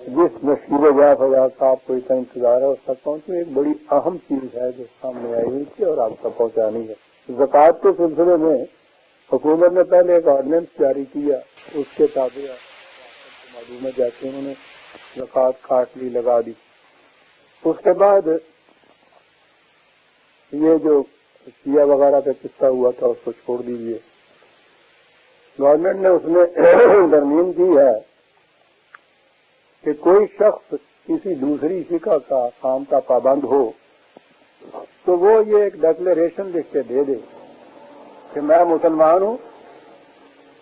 جس نشیب جا فضا کا آپ کو اتنا انتظار ہے اس تک پہنچے. ایک بڑی اہم چیز ہے جو سامنے آئی ہوئی تھی اور آپ تک پہنچانی ہے. زکوٰۃ کے سلسلے میں حکومت نے پہلے ایک آرڈیننس جاری کیا. اس کے تابع معلوم ہے جیسے انہوں نے زکوٰۃ کاٹ لی، لگا دی. اس کے بعد یہ جو شیعہ وغیرہ کا قصہ ہوا تھا اس کو چھوڑ دیجیے. گورنمنٹ نے اس میں ترمیم کی ہے کہ کوئی شخص کسی دوسری فقہ کا کام کا پابند ہو تو وہ یہ ایک ڈکلیریشن لکھ کے دے دے کہ میں مسلمان ہوں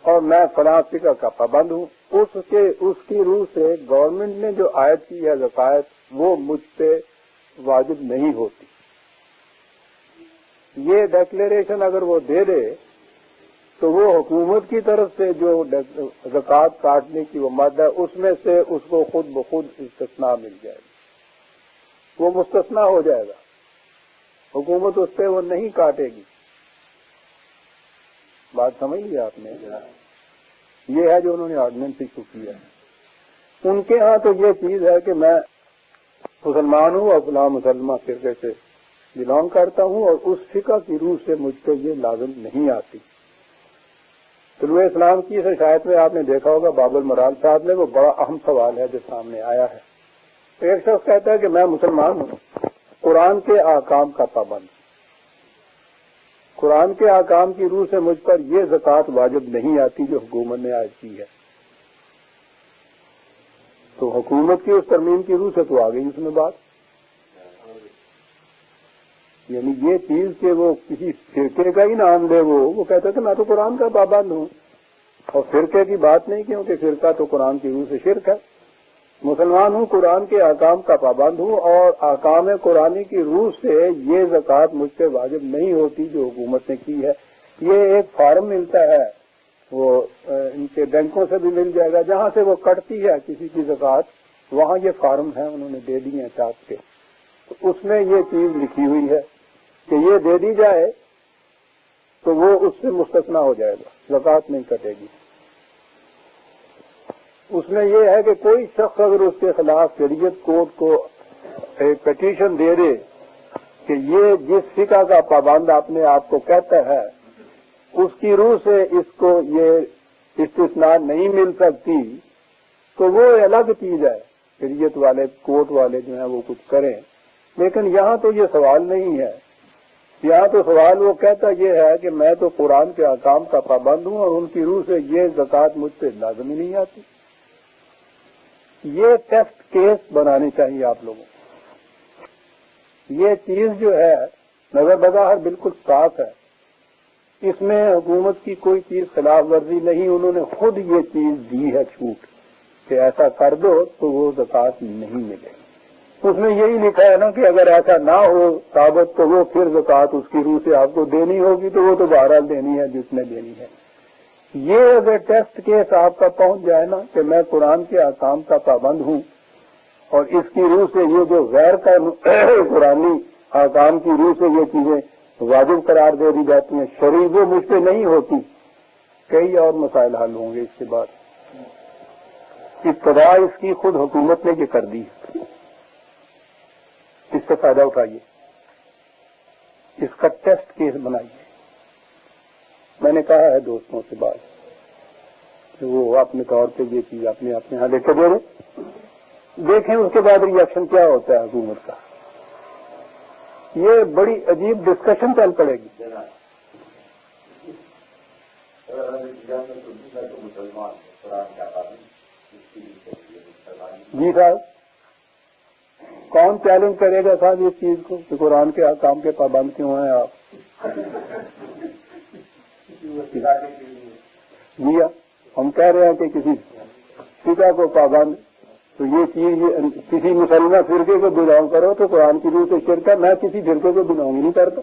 اور میں فلاں فقہ کا پابند ہوں. اس کی روح سے گورنمنٹ نے جو عائد کی ہے زکوٰۃ وہ مجھ پہ واجب نہیں ہوتی. یہ ڈکلیریشن اگر وہ دے دے تو وہ حکومت کی طرف سے جو زکوٰۃ کاٹنے کی وہ مادہ ہے اس میں سے اس کو خود بخود استثناء مل جائے گا. وہ مستثنیٰ ہو جائے گا. حکومت اس پہ وہ نہیں کاٹے گی. بات سمجھ لیا آپ نے؟ یہ ہے جو انہوں نے آرڈیننس ایشو کیا ہے. ان کے ہاں تو یہ چیز ہے کہ میں مسلمان ہوں اور فلاں مسلمہ فرقے سے بلانگ کرتا ہوں اور اس فقہ کی روح سے مجھ پہ یہ لازم نہیں آتی. طلوع اسلام کی اس شاید میں آپ نے دیکھا ہوگا باب المرال صاحب نے وہ بڑا اہم سوال ہے جو سامنے آیا ہے. ایک شخص کہتا ہے کہ میں مسلمان ہوں، قرآن کے احکام کا پابند. قرآن کے احکام کی روح سے مجھ پر یہ زکوٰۃ واجب نہیں آتی جو حکومت نے عائد کی ہے. تو حکومت کی اس ترمیم کی روح سے تو آ گئی اس میں بات. یعنی یہ چیز کہ وہ کسی فرقے کا ہی نام دے وہ کہتا ہے کہ میں تو قرآن کا پابند ہوں اور فرقے کی بات نہیں کیونکہ فرقہ تو قرآن کی روح سے شرک ہے. مسلمان ہوں، قرآن کے احکام کا پابند ہوں اور احکام قرآنی کی روح سے یہ زکوٰۃ مجھ پہ واجب نہیں ہوتی جو حکومت نے کی ہے. یہ ایک فارم ملتا ہے، وہ ان کے بینکوں سے بھی مل جائے گا جہاں سے وہ کٹتی ہے کسی کی زکوٰۃ، وہاں یہ فارم ہے انہوں نے دے دی ہیں چاپ کے. تو اس میں یہ چیز لکھی ہوئی ہے کہ یہ دے دی جائے تو وہ اس سے مستثنیٰ ہو جائے گا، زکوٰۃ نہیں کٹے گی. اس میں یہ ہے کہ کوئی شخص اگر اس کے خلاف شریعت کورٹ کو ایک پٹیشن دے دے کہ یہ جس فقہ کا پابند آپ نے آپ کو کہتا ہے اس کی روح سے اس کو یہ استثناء نہیں مل سکتی تو وہ الگ چیز ہے. شریعت والے کورٹ والے جو ہیں وہ کچھ کریں، لیکن یہاں تو یہ سوال نہیں ہے. یہاں تو سوال وہ کہتا یہ ہے کہ میں تو قرآن کے احکام کا پابند ہوں اور ان کی روح سے یہ زکوٰۃ مجھ پہ لازم ہی نہیں آتی. یہ ٹیسٹ کیس بنانے چاہیے آپ لوگوں کو. یہ چیز جو ہے نظر بظاہر بالکل صاف ہے، اس میں حکومت کی کوئی چیز خلاف ورزی نہیں. انہوں نے خود یہ چیز دی ہے چھوٹ کہ ایسا کر دو تو وہ زکوٰۃ نہیں ملے گی. اس میں یہی لکھا ہے نا کہ اگر ایسا نہ ہو ثابت تو وہ پھر زکوٰۃ اس کی روح سے آپ کو دینی ہوگی تو وہ تو بہرحال دینی ہے جس نے دینی ہے. یہ اگر ٹیسٹ کیس آپ کا پہنچ جائے نا کہ میں قرآن کے احکام کا پابند ہوں اور اس کی روح سے یہ جو غیر قرآنی احکام کی روح سے یہ چیزیں واجب قرار دے دی جاتی ہیں شرعی وہ مجھ سے نہیں ہوتی، کئی اور مسائل حل ہوں گے اس کے بعد. ابتدا اس کی خود حکومت نے یہ کر دی ہے. اس سے فائدہ اٹھائیے، اس کا ٹیسٹ کیس بنائیے. میں نے کہا ہے دوستوں سے بات کہ وہ اپنے طور پہ یہ چیز اپنے یہاں لے کے دے دیں، دیکھیں اس کے بعد ری ایکشن کیا ہوتا ہے حکومت کا. یہ بڑی عجیب ڈسکشن چل پڑے گی. جی صاحب، کون چیلنج کرے گا صاحب اس چیز کو کہ قرآن کے احکام کے پابند کیوں ہیں آپ؟ جی ہم کہہ رہے ہیں کہ کسی فقہ کو پابند تو یہ چیز کسی مسلمہ فرقے کو بلانگ کرو تو قرآن کی روح سے شرک ہے. میں کسی فرقے کو بلانگ نہیں کرتا.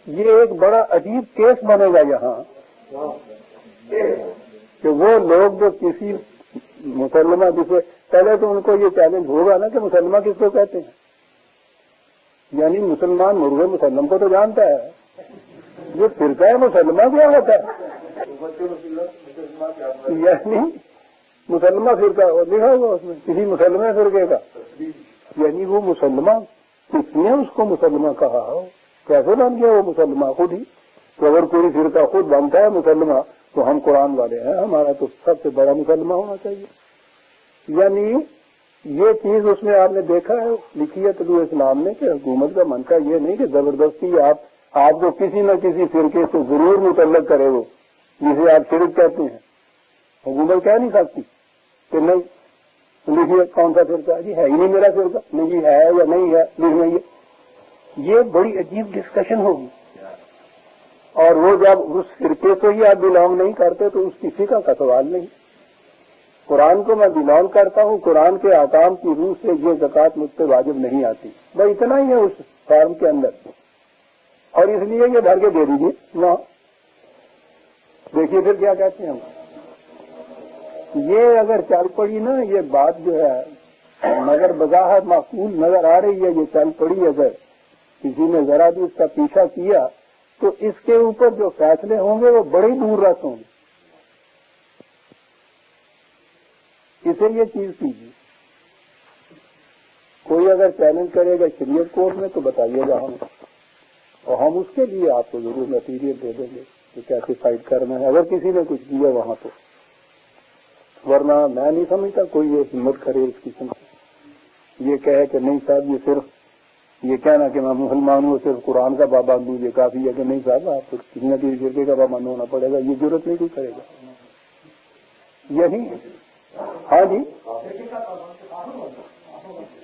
یہ ایک بڑا عجیب کیس بنے گا یہاں کہ وہ لوگ جو کسی مسلمہ جسے پہلے تو ان کو یہ چیلنج ہوگا نا کہ مسلمہ کس کو کہتے ہیں. یعنی مسلمان مرغ مسلم کو تو جانتا ہے، یہ فرقہ مسلمہ کیا ہوتا ہے. یعنی مسلمہ فرقہ اور لکھا ہوا اس میں کسی مسلمہ فرقے کا، یعنی وہ مسلمہ کس نے اس کو مسلمہ کہا ہو؟ کیسے بن گیا وہ مسلمہ خود ہی؟ تو اگر کوئی فرقہ خود بنتا ہے مسلمہ تو ہم قرآن والے ہیں، ہمارا تو سب سے بڑا مسلمہ ہونا چاہیے۔ یعنی یہ چیز اس میں آپ نے دیکھا ہے لکھی ہے طلوع اسلام نے کہ حکومت کا منشا یہ نہیں کہ زبردستی آپ کو کسی نہ کسی فرقے سے ضرور متعلق کرے وہ، جسے آپ شرک کہتے ہیں۔ حکومت کہہ نہیں سکتی کہ نہیں لکھیے کون سا فرقہ جی ہے ہی نہیں میرا فرقہ، نہیں جی ہے یا نہیں ہے لکھ لیں۔ یہ بڑی عجیب ڈسکشن ہوگی، اور وہ جب اس فرقے کو ہی آپ بلانگ نہیں کرتے تو اس کی فقہ کا سوال نہیں۔ قرآن کو میں بلانگ کرتا ہوں، قرآن کے احکام کی روح سے یہ زکوٰۃ مجھ پہ واجب نہیں آتی، بس اتنا ہی ہے اس فارم کے اندر، اور اس لیے یہ بھر کے دے دیجیے نہ۔ دیکھیے پھر کیا کہتے ہیں ہم، یہ اگر چل پڑی نا یہ بات جو ہے مگر بظاہر معقول نظر آ رہی ہے، یہ چل پڑی اگر کسی نے ذرا بھی اس کا پیچھا کیا تو اس کے اوپر جو فیصلے ہوں گے وہ بڑے دور رس ہوں گے۔ اسے یہ چیز کیجیے، کوئی اگر چیلنج کرے گا شریعت کورٹ میں تو بتائیے گا ہم، اور ہم اس کے لیے آپ کو ضرور میٹیریل دے دیں گے کہ کیسے فائٹ کرنا ہے اگر کسی نے کچھ کیا وہاں تو، ورنہ میں نہیں سمجھتا کوئی یہ ہمت کرے اس قسم کی، یہ کہے کہ نہیں صاحب یہ صرف یہ کہنا کہ میں مسلمان ہوں صرف قرآن کا پابند ہوں یہ کافی ہے، کہ نہیں صاحب آپ کو کسی نہ کسی فرقے کا پابند ہونا پڑے گا، یہ ضرورت نہیں کوئی کرے گا۔ یہی ہاں جی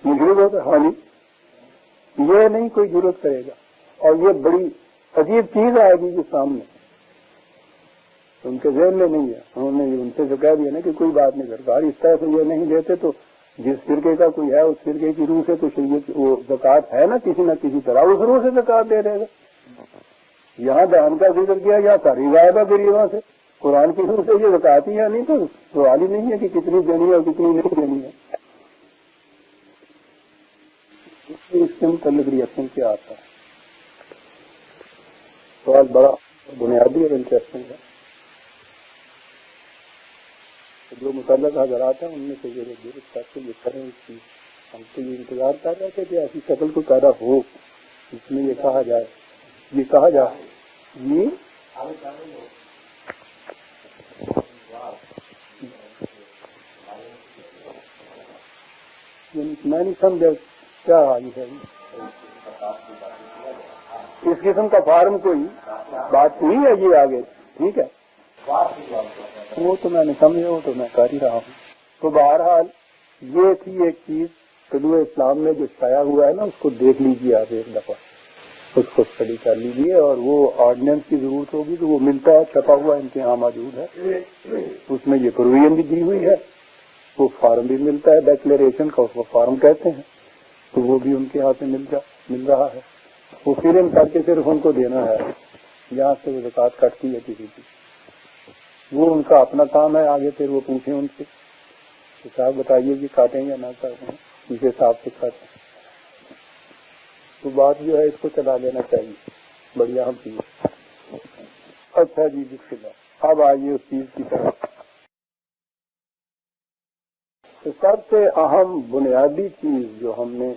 مجرم ہوتا ہاں جی، یہ نہیں کوئی ضرورت کرے گا، اور یہ بڑی عجیب چیز آئے گی جو سامنے ان کے ذہن میں نہیں ہے۔ انہوں نے ان سے جو کہہ دیا نا کہ کوئی بات نہیں سرکار اس طرح سے یہ نہیں دیتے تو جس فرقے کا کوئی ہے اس فرقے کی روح سے تو شریعت وہ زکوٰۃ ہے نا کسی نہ کسی طرح اس روح سے زکوٰۃ دے دے گا۔ یہاں دہن کا ذکر کیا یہاں ساری غائب ہے غریباں سے، قرآن کی روح سے یہ زکوٰۃ ہی ہے نہیں تو سوال ہی نہیں ہے کہ کتنی دینی ہے اور کتنی نہیں دینی ہے۔ اس کے متعلق ریئیکشن کیا آتا ہے؟ سوال بڑا بنیادی اور انٹرسٹنگ ہے، جو متعلق حضرات ہیں ان میں سے ضرورت کرتے یہ کریں اس چیز، ہم تو یہ انتظار کر رہے تھے کہ ایسی شکل کو پیدا ہو جس میں یہ کہا جائے میں نہیں سمجھا کیا حال ہے اس قسم کا فارم کوئی بات نہیں ہے یہ آگے ٹھیک ہے وہ تو میں نے سمجھا وہ تو میں کر ہی رہا ہوں۔ تو بہرحال یہ تھی ایک چیز طلوع اسلام میں جو چھایا ہوا ہے نا اس کو دیکھ لیجیے آپ ایک دفعہ، اس کو اسٹڈی کر لیجیے، اور وہ آرڈیننس کی ضرورت ہوگی تو وہ ملتا ہے چھپا ہوا ان کے یہاں موجود ہے، اس میں یہ پروویژن بھی دی ہوئی ہے، وہ فارم بھی ملتا ہے ڈیکلیریشن کا، اس کو فارم کہتے ہیں، تو وہ بھی ان کے یہاں سے مل رہا ہے، وہ فل ان کر کے صرف ان کو دینا ہے، یہاں سے وہ زکوٰۃ کٹتی ہے کسی کی، وہ ان کا اپنا کام ہے، آگے پھر وہ پوچھیں ان سے کہ صاحب بتائیے کہ کاٹیں یا نہ کاٹیں، اس حساب سے کاٹیں، تو بات جو ہے اس کو چلا لینا چاہیے، بڑی اہم چیز۔ اچھا جی بسم اللہ، اب آئیے اس چیز کی طرف۔ تو سب سے اہم بنیادی چیز جو ہم نے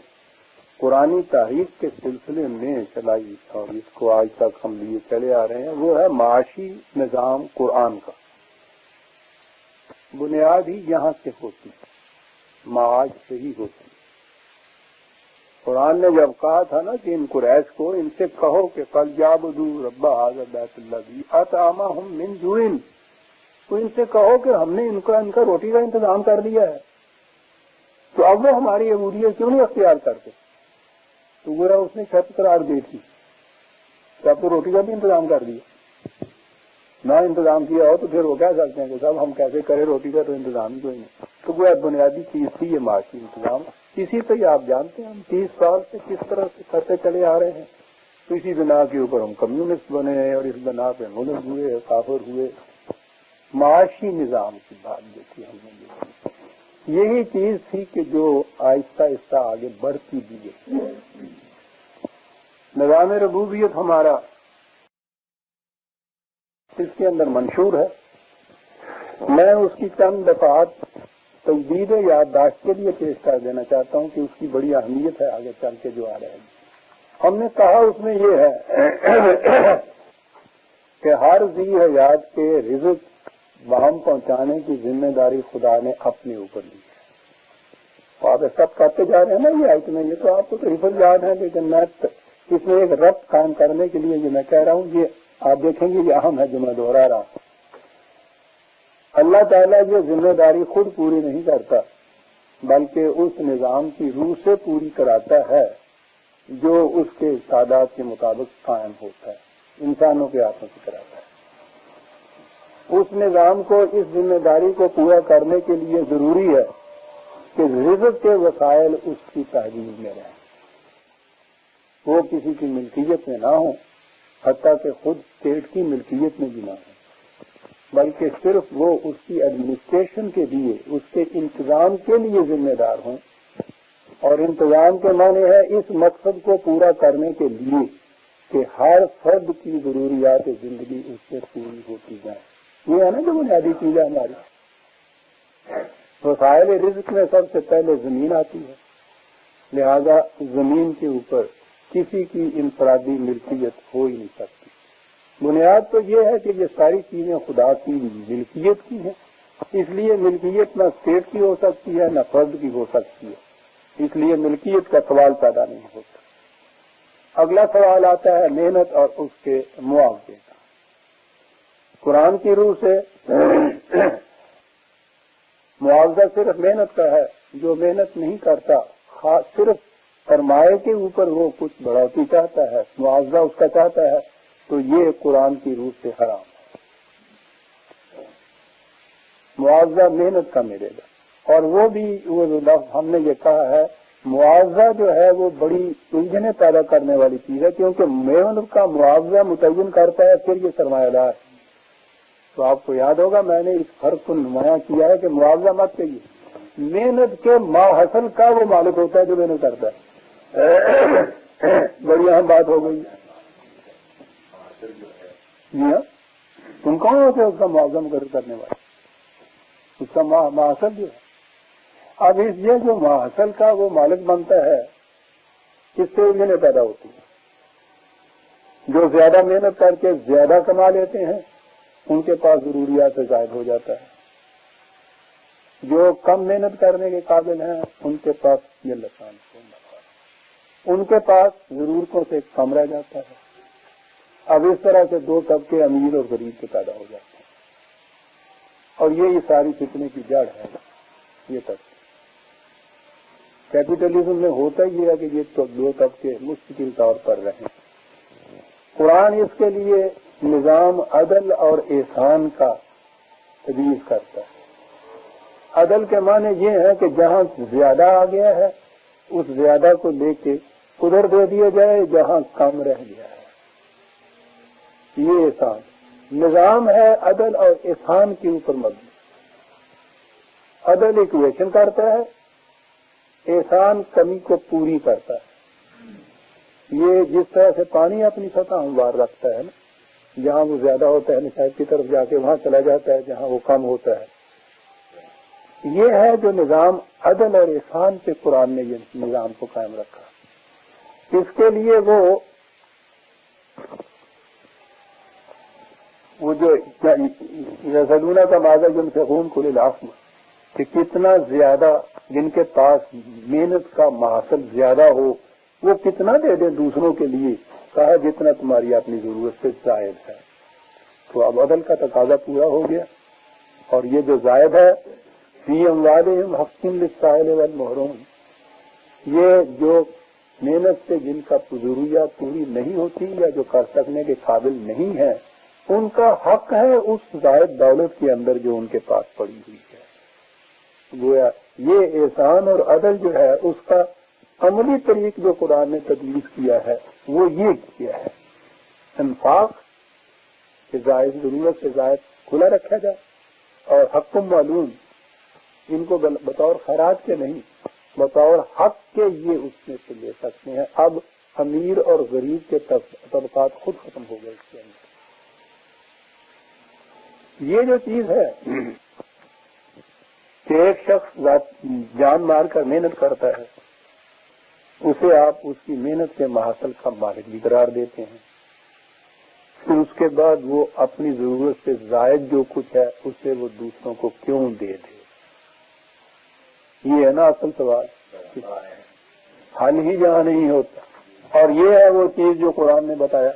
قرآنی تحریف کے سلسلے میں چلائی اور اس کو آج تک ہم لیے چلے آ رہے ہیں وہ ہے معاشی نظام قرآن کا، بنیاد ہی یہاں سے ہوتی معاش سے ہی ہوتی۔ قرآن نے جب کہا تھا نا کہ ان قریش کو ان سے کہو کہ فَلْيَعْبُدُوا رَبَّ هَٰذَا الْبَيْتِ الَّذِي أَطْعَمَهُم مِّن جُوعٍ، تو ان سے کہو کہ ہم نے ان کا روٹی کا انتظام کر دیا ہے، تو اب وہ ہماری عبودیت کیوں نہیں اختیار کرتے؟ تو گویا اس نے شرط قرار دی تھی کہ آپ کو روٹی کا بھی انتظام کر دیا، نہ انتظام کیا ہو تو پھر وہ کہہ سکتے ہیں کہ صاحب ہم کیسے کریں روٹی کا تو انتظام ہی کوئی نہیں، تو گویا بنیادی چیز تھی یہ معاشی انتظام۔ اسی پہ ہی آپ جانتے ہیں ہم 30 سال سے کس طرح سے کرتے چلے آ رہے ہیں، تو اسی بنا کے اوپر ہم کمیونسٹ بنے ہیں اور اس بنا پہ ملک ہوئے کافر ہوئے۔ معاشی نظام کی بات جو تھی ہم نے یہی چیز تھی کہ جو آہستہ آہستہ آگے بڑھتی بھی ہے۔ نظام ربوبیت ہمارا اس کے اندر منشور ہے، میں اس کی چند دفعات تجدید یادداشت کے لیے پیش کر دینا چاہتا ہوں کہ اس کی بڑی اہمیت ہے آگے چل کے جو آ رہے ہیں. ہم نے کہا اس میں یہ ہے کہ ہر ذی حیات کے رزق باہم پہنچانے کی ذمہ داری خدا نے اپنے اوپر لی ہے. آپ سب کرتے جا رہے ہیں نا یہ آیت میں, یہ تو آپ کو تو حفظ یاد ہے, لیکن میں اس میں ایک ربط قائم کرنے کے لیے یہ میں کہہ رہا ہوں, یہ آپ دیکھیں گے یہ اہم ہے جو میں دوہرا رہا ہوں. اللہ تعالیٰ یہ ذمہ داری خود پوری نہیں کرتا بلکہ اس نظام کی روح سے پوری کراتا ہے جو اس کے تعداد کے مطابق قائم ہوتا ہے, انسانوں کے ہاتھوں سے کراتا ہے. اس نظام کو اس ذمہ داری کو پورا کرنے کے لیے ضروری ہے کہ رزق کے وسائل اس کی تحویل میں رہیں, وہ کسی کی ملکیت میں نہ ہوں, حتیٰ کہ خود اسٹیٹ کی ملکیت میں بھی نہ ہوں, بلکہ صرف وہ اس کی ایڈمنسٹریشن کے لیے, اس کے انتظام کے لیے ذمہ دار ہوں. اور انتظام کے معنی ہے اس مقصد کو پورا کرنے کے لیے کہ ہر فرد کی ضروریات زندگی اس سے پوری ہوتی جائیں. یہ ہے نا جو بنیادی چیز ہے ہماری. وسائل رزق میں سب سے پہلے زمین آتی ہے, لہذا زمین کے اوپر کسی کی انفرادی ملکیت ہو ہی نہیں سکتی. بنیاد تو یہ ہے کہ یہ ساری چیزیں خدا کی ملکیت کی ہیں, اس لیے ملکیت نہ اسٹیٹ کی ہو سکتی ہے نہ فرد کی ہو سکتی ہے, اس لیے ملکیت کا سوال پیدا نہیں ہوتا. اگلا سوال آتا ہے محنت اور اس کے معاوضے کا. قرآن کی روح سے معاوضہ صرف محنت کا ہے. جو محنت نہیں کرتا, صرف سرمایہ کے اوپر وہ کچھ بڑھوتی چاہتا ہے, معاوضہ اس کا چاہتا ہے, تو یہ قرآن کی روح سے حرام ہے. معاوضہ محنت کا ملے گا, اور وہ بھی وہ لفظ ہم نے یہ کہا ہے, معاوضہ جو ہے وہ بڑی الجھنیں پیدا کرنے والی چیز ہے, کیونکہ محنت کا معاوضہ متعین کرتا ہے پھر یہ سرمایہ دار. تو آپ کو یاد ہوگا میں نے اس فرق کو نمایاں کیا ہے کہ معاوضہ مت کہیے, محنت کے ماحصل کا وہ مالک ہوتا ہے جو محنت کرتا ہے. بڑی اہم بات ہو گئی. جی ہاں, تم کون ہوتے اس کا معاوضہ مقرر کرنے والے, اس کا ماحصل جو ہے. اب اس یہ جو ماحصل کا وہ مالک بنتا ہے, اس سے الجھنیں پیدا ہوتی ہیں. جو زیادہ محنت کر کے زیادہ کما لیتے ہیں ان کے پاس ضروریات سے زائد ہو جاتا ہے, جو کم محنت کرنے کے قابل ہیں ان کے پاس یہ لسان ان کے پاس ضرورتوں سے کم رہ جاتا ہے. اب اس طرح سے دو طبقے امیر اور غریب کے پیدا ہو جاتے ہیں, اور یہ ساری فتنے کی جڑ ہے. یہ طبقے کیپیٹلزم میں ہوتا ہی ہے کہ یہ تو دو طبقے مستقل طور پر رہیں. قرآن اس کے لیے نظام عدل اور احسان کا تجویز کرتا ہے. عدل کے معنی یہ ہے کہ جہاں زیادہ آ گیا ہے اس زیادہ کو لے کے ادھر دے دیا جائے جہاں کم رہ گیا ہے. یہ احسان نظام ہے عدل اور احسان کے اوپر مبنی. عدل ایکویشن کرتا ہے, احسان کمی کو پوری کرتا ہے. یہ جس طرح سے پانی اپنی سطح ہموار رکھتا ہے نا, جہاں وہ زیادہ ہوتا ہے نشائب کی طرف جا کے وہاں چلا جاتا ہے جہاں وہ کم ہوتا ہے. یہ ہے جو نظام عدل اور احسان سے قرآن نے یہ نظام کو قائم رکھا. اس کے لیے وہ جو رسولہ کا مادہ جن سے خون کھلے لاسم کہ کتنا زیادہ جن کے پاس محنت کا محاصل زیادہ ہو وہ کتنا دے دے دوسروں کے لیے, کہا جتنا تمہاری اپنی ضرورت سے زائد ہے. تو اب عدل کا تقاضا پورا ہو گیا, اور یہ جو زائد ہے فی اموالہم حق للسائل والمحروم, یہ جو محنت سے جن کا ضروریات پوری نہیں ہوتی یا جو کر سکنے کے قابل نہیں ہے ان کا حق ہے اس زائد دولت کے اندر جو ان کے پاس پڑی ہوئی ہے. گویا یہ احسان اور عدل جو ہے اس کا عملی طریق جو قرآن نے تجویز کیا ہے وہ یہ کیا ہے, انفاق کہ زائد ضرورت سے زائد کھلا رکھا جائے, اور حق معلوم ان کو بطور خیرات کے نہیں بطور حق کے یہ اس میں سے لے سکتے ہیں. اب امیر اور غریب کے طبقات خود ختم ہو گئے اس کے اندر. یہ جو چیز ہے کہ ایک شخص جان مار کر محنت کرتا ہے، اسے آپ اس کی محنت کے محصول کا مالک بھی قرار دیتے ہیں، پھر اس کے بعد وہ اپنی ضرورت سے زائد جو کچھ ہے اسے وہ دوسروں کو کیوں دے دے؟ یہ ہے نا اصل سوال، حل ہی جہاں نہیں ہوتا۔ اور یہ ہے وہ چیز جو قرآن نے بتایا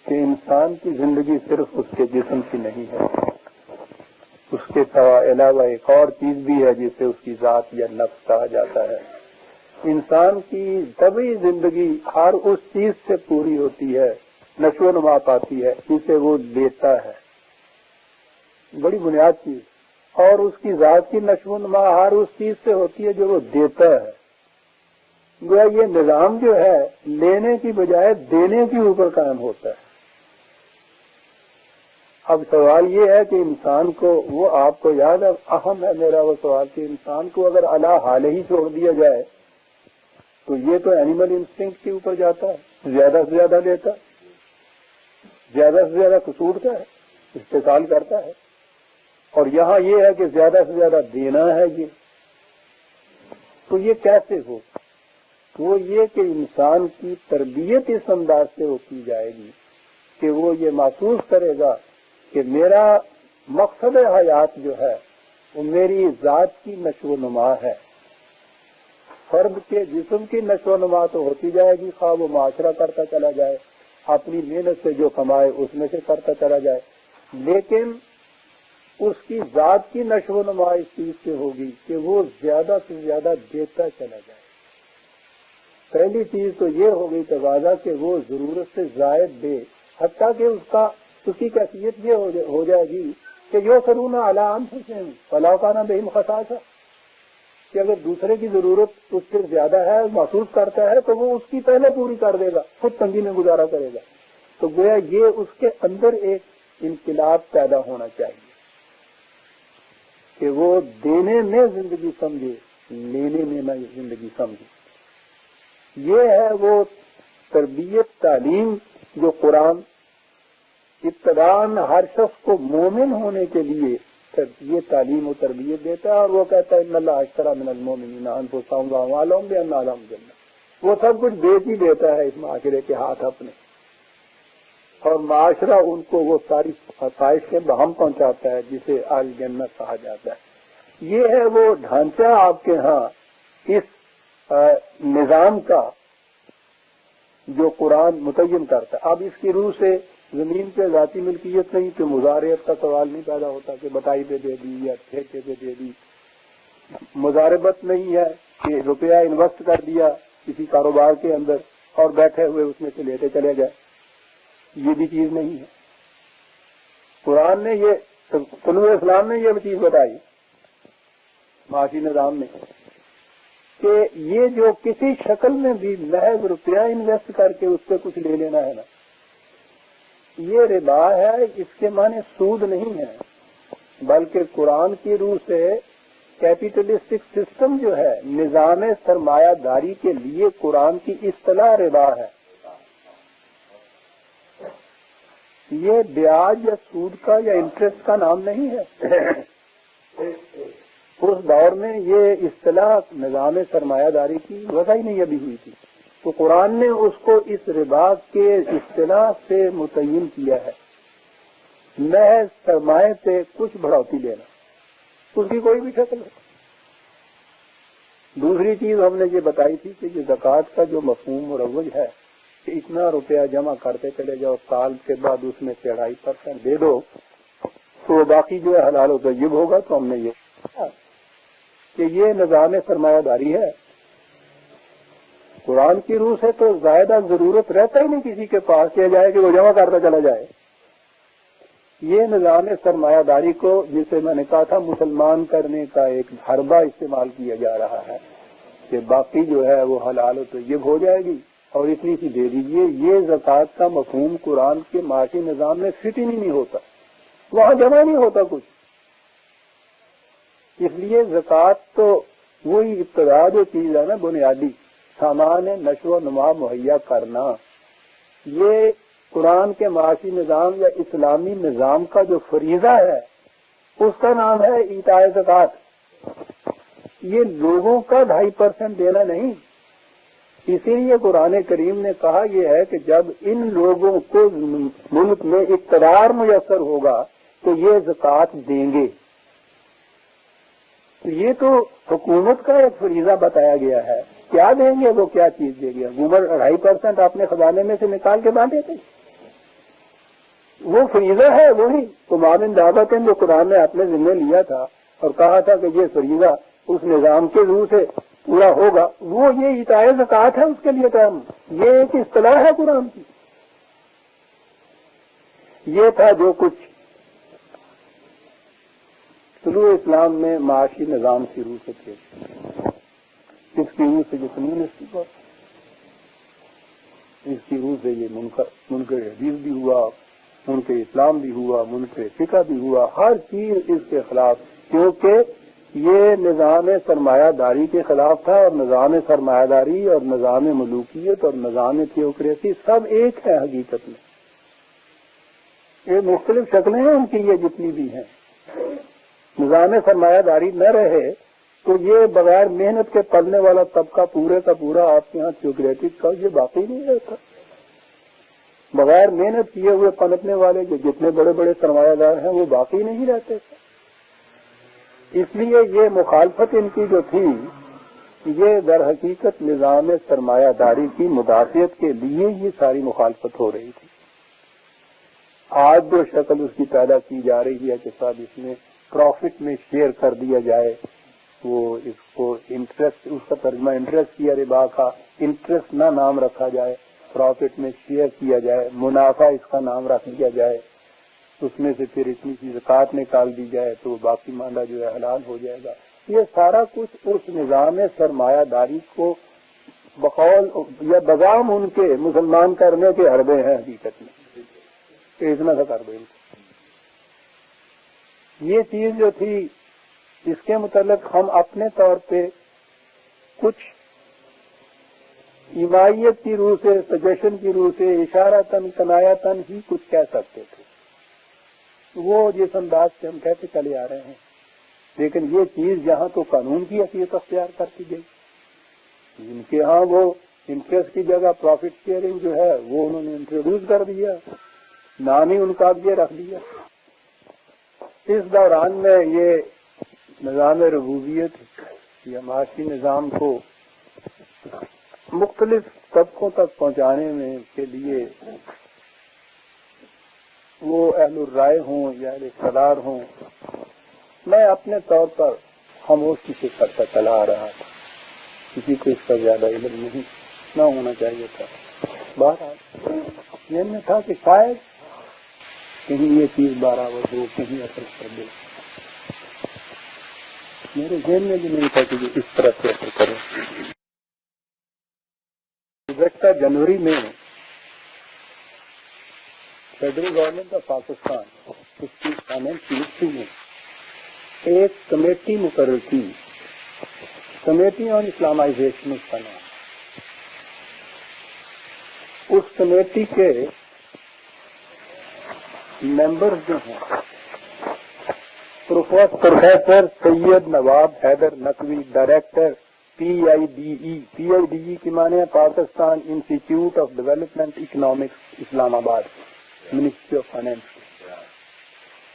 کہ انسان کی زندگی صرف اس کے جسم کی نہیں ہے، اس کے علاوہ ایک اور چیز بھی ہے جسے اس کی ذات یا نفس کہا جاتا ہے۔ انسان کی طبعی زندگی ہر اس چیز سے پوری ہوتی ہے، نشو و نما پاتی ہے جسے وہ لیتا ہے، بڑی بنیاد چیز۔ اور اس کی ذات کی نشو و نما ہر اس چیز سے ہوتی ہے جو وہ دیتا ہے۔ گویا یہ نظام جو ہے لینے کی بجائے دینے کے اوپر قائم ہوتا ہے۔ اب سوال یہ ہے کہ انسان کو، وہ آپ کو یاد ہے، اہم ہے میرا وہ سوال کہ انسان کو اگر اعلیٰ حال ہی چھوڑ دیا جائے تو یہ تو اینیمل انسٹنکٹ کے اوپر جاتا ہے، زیادہ سے زیادہ لیتا ہے، زیادہ سے زیادہ قصورتا ہے، استحصال کرتا ہے۔ اور یہاں یہ ہے کہ زیادہ سے زیادہ دینا ہے یہ، تو یہ کیسے ہو؟ وہ یہ کہ انسان کی تربیت اس انداز سے وہ کی جائے گی کہ وہ یہ محسوس کرے گا کہ میرا مقصد حیات جو ہے وہ میری ذات کی نشو و نما ہے۔ فرد کے جسم کی نشو و نما تو ہوتی جائے گی، خواہ وہ معاشرہ کرتا چلا جائے، اپنی محنت سے جو کمائے اس میں سے کرتا چلا جائے، لیکن اس کی ذات کی نشو و نما اس چیز سے ہوگی کہ وہ زیادہ سے زیادہ دیتا چلا جائے۔ پہلی چیز تو یہ ہوگی تقاضا کہ وہ ضرورت سے زائد دے، حتیٰ کہ اس کی کیفیت یہ ہو جائے گی کہ جو کرون اعلیٰ انفسہم ولو کان بہم خصاصہ، کہ اگر دوسرے کی ضرورت اس سے زیادہ ہے، محسوس کرتا ہے تو وہ اس کی پہلے پوری کر دے گا، خود تنگی میں گزارا کرے گا۔ تو گویا یہ اس کے اندر ایک انقلاب پیدا ہونا چاہیے کہ وہ دینے میں زندگی سمجھے، لینے میں نہ زندگی سمجھے۔ یہ ہے وہ تربیت، تعلیم جو قرآن ابتداً ہر شخص کو مومن ہونے کے لیے یہ تعلیم و تربیت دیتا ہے، اور وہ کہتا ہے ان اللہ اشتری من المؤمنین انفسہم واموالہم بان لہم الجنہ۔ وہ سب کچھ بیچ ہی دیتا ہے اس معاشرے کے ہاتھ اپنے، اور معاشرہ ان کو وہ ساری خصائص کے بہم پہنچاتا ہے جسے الجنت کہا جاتا ہے۔ یہ ہے وہ ڈھانچہ آپ کے ہاں اس نظام کا جو قرآن متعین کرتا ہے۔ اب اس کی روح سے زمین پہ ذاتی ملکیت نہیں کہ مزارعت کا سوال نہیں پیدا ہوتا کہ بٹائی پہ دے دی یا ٹھیکے پہ دے دی، مزاربت نہیں ہے کہ روپیہ انویسٹ کر دیا کسی کاروبار کے اندر اور بیٹھے ہوئے اس میں سے لیتے چلے جائے، یہ بھی چیز نہیں ہے۔ قرآن نے یہ، طلوع اسلام نے یہ چیز بتائی معاشی نظام میں کہ یہ جو کسی شکل میں بھی محض روپیہ انویسٹ کر کے اس سے کچھ لے لینا ہے نا، یہ ربا ہے۔ اس کے معنی سود نہیں ہے، بلکہ قرآن کی روح سے کیپیٹلسٹک سسٹم جو ہے، نظام سرمایہ داری کے لیے قرآن کی اصطلاح ربا ہے۔ یہ بیاج یا سود کا یا انٹرسٹ کا نام نہیں ہے۔ اس دور میں یہ اصطلاح نظام سرمایہ داری کی وضع ہی نہیں ابھی ہوئی تھی، تو قرآن نے اس کو اس ربا کے اصطلاح سے متعین کیا ہے۔ محض سرمایہ سے کچھ بڑھوتی لینا، اس کی کوئی بھی شکل ہے۔ دوسری چیز ہم نے یہ بتائی تھی کہ یہ زکوٰۃ کا جو مفہوم مروج ہے کہ اتنا روپیہ جمع کرتے چلے جاؤ، سال کے بعد اس میں سے 2.5% دے دو تو باقی جو ہے حلال و طیب ہوگا، تو ہم نے یہ کہ یہ نظام سرمایہ داری ہے۔ قرآن کی روح سے تو زائدہ ضرورت رہتا ہی نہیں کسی کے پاس کیا جائے کہ وہ جمع کرتا چلا جائے۔ یہ نظام سرمایہ داری کو، جسے میں نے کہا تھا مسلمان کرنے کا ایک حربہ استعمال کیا جا رہا ہے کہ باقی جو ہے وہ حلال و طیب ہو جائے گی اور اتنی سی دے دیجیے۔ یہ زکوٰۃ کا مفہوم قرآن کے معاشی نظام میں فٹ ہی نہیں ہوتا، وہاں جمع نہیں ہوتا کچھ۔ اس لیے زکوٰۃ تو وہی ابتدا جو چیز ہے نا، بنیادی سامان نشو و نما مہیا کرنا، یہ قرآن کے معاشی نظام یا اسلامی نظام کا جو فریضہ ہے اس کا نام ہے ایتائے زکوٰۃ. یہ لوگوں کا 2.5% دینا نہیں. اسی لیے قرآن کریم نے کہا یہ ہے کہ جب ان لوگوں کو ملک میں اقتدار میسر ہوگا تو یہ زکوٰۃ دیں گے. یہ تو حکومت کا ایک فریضہ بتایا گیا ہے. کیا دیں گے وہ کیا چیز دے گی؟ حکومت 2.5% اپنے خزانے میں سے نکال کے بانٹے تھے. وہ فریضہ ہے وہی تو معاون دعوت جو قرآن نے اپنے ذمہ لیا تھا اور کہا تھا کہ یہ فریضہ اس نظام کے روح سے پورا ہوگا. وہ یہ ایتائے زکوٰۃ ہے. اس کے لیے کام یہ ایک اصطلاح ہے قرآن کی. یہ تھا جو کچھ طلوع اسلام میں معاشی نظام کی روح سے تھے. اس کی روح سے یہ کمیونسٹ ہوا, اس کی روح سے یہ منکر حدیث بھی ہوا, منکر اسلام بھی ہوا, منکر فقہ بھی ہوا. ہر چیز اس کے خلاف, کیونکہ یہ نظام سرمایہ داری کے خلاف تھا. اور نظام سرمایہ داری اور نظام ملوکیت اور نظام تھیوکریسی سب ایک ہے حقیقت میں. یہ مختلف شکلیں ہیں ان کی, یہ جتنی بھی ہیں. نظام سرمایہ داری نہ رہے تو یہ بغیر محنت کے پلنے والا طبقہ پورے کا پورا آپ کے یہاں تھیوکریٹک کا یہ باقی نہیں رہتا. بغیر محنت کیے ہوئے پنپنے والے جو جتنے بڑے بڑے سرمایہ دار ہیں وہ باقی نہیں رہتے. اس لیے یہ مخالفت ان کی جو تھی یہ در حقیقت نظام سرمایہ داری کی مدافعت کے لیے یہ ساری مخالفت ہو رہی تھی. آج جو شکل اس کی پیدا کی جا رہی ہے کہ صاحب اس میں پروفٹ میں شیئر کر دیا جائے, وہ اس کو انٹرسٹ, اس کا ترجمہ انٹرسٹ کیا ربا کا, انٹرسٹ نہ نام رکھا جائے, پروفٹ میں شیئر کیا جائے, منافع اس کا نام رکھ دیا جائے, اس میں سے پھر اتنی سی زکوٰۃ نکال دی جائے تو باقی ماندہ جو ہے حلال ہو جائے گا. یہ سارا کچھ اس نظام سرمایہ داری کو بقول یا بغام ان کے مسلمان کرنے کے حربے ہیں حقیقت میں. اتنا سا کر دیں. یہ چیز جو تھی اس کے متعلق ہم اپنے طور پہ کچھ ایمائیت کی روح سے, سجیشن کی روح سے, اشارتاً کنایتاً ہی کچھ کہہ سکتے تھے. وہ جس انداز سے ہم کہتے چلے آ رہے ہیں. لیکن یہ چیز یہاں تو قانون کی حیثیت اختیار کرتی گئی. ان کے ہاں وہ انٹرسٹ کی جگہ پروفٹ شیئرنگ جو ہے وہ انہوں نے انٹروڈیوس کر دیا, نام ہی ان کا یہ رکھ دیا. اس دوران میں یہ نظام ربوبیت یا معاشی نظام کو مختلف طبقوں تک پہنچانے میں کے لیے وہ اہل الرائے ہوں یا اہل اقتدار ہوں, میں اپنے طور پر خاموشی سے کرتا چلا آ رہا تھا. کسی کو اس کا زیادہ علم نہیں نہ ہونا چاہیے تھا. بہرحال ذہن میں تھا کہ شاید کہیں یہ چیز برابر ہو, کہیں اثر کر دے. میرے ذہن میں بھی نہیں تھا کہ یہ اس طرح سے اثر کرے. گزشتہ جنوری میں فیڈرل گورنمنٹ آف پاکستان اس کی فائنانس منسٹری میں ایک کمیٹی مقرر کی, کمیٹی آن اسلامائزیشن اس کا نام. اس کمیٹی کے ممبرز جو ہیں professor Syed Nawab Haider Naqvi, director PIDE کی معنی ہے Pakistan institute of development economics Islamabad, ministry of finance.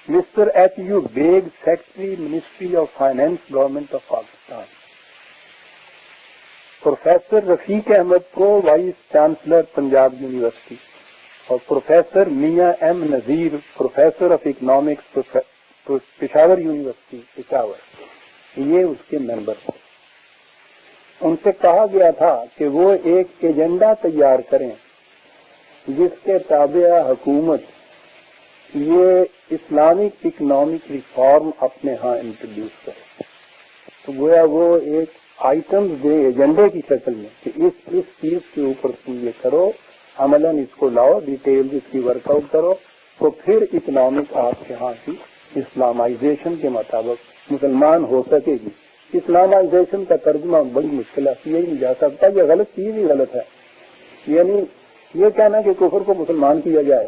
Mister HU Baig, secretary ministry of finance government of Pakistan. Professor Rafiq Ahmed کو وائس چانسلر پنجاب یونیورسٹی, اور professor Mian M Nazir, professor of economics, Peshawar university Peshawar, یہ اس کے ممبر ہیں. ان سے کہا گیا تھا کہ وہ ایک ایجنڈا تیار کریں جس کے تابع حکومت یہ اسلامک اکنامک ریفارم اپنے ہاں انٹروڈیوس کرے. تو گویا وہ ایک آئٹمز دے ایجنڈے کی شکل میں کہ اس چیز کے اوپر تم یہ کرو, عملاً اس کو لاؤ, ڈیٹیل اس کی ورک آؤٹ کرو, تو پھر اکنامک آپ کے ہاں کی اسلامائزیشن کے مطابق مسلمان ہو سکے گی. اسلامائزیشن کا ترجمہ بڑی مشکل ہے, کیا ہی نہیں جا سکتا. یہ غلط چیز ہی غلط ہے. یعنی یہ کہنا کہ کفر کو مسلمان کیا جائے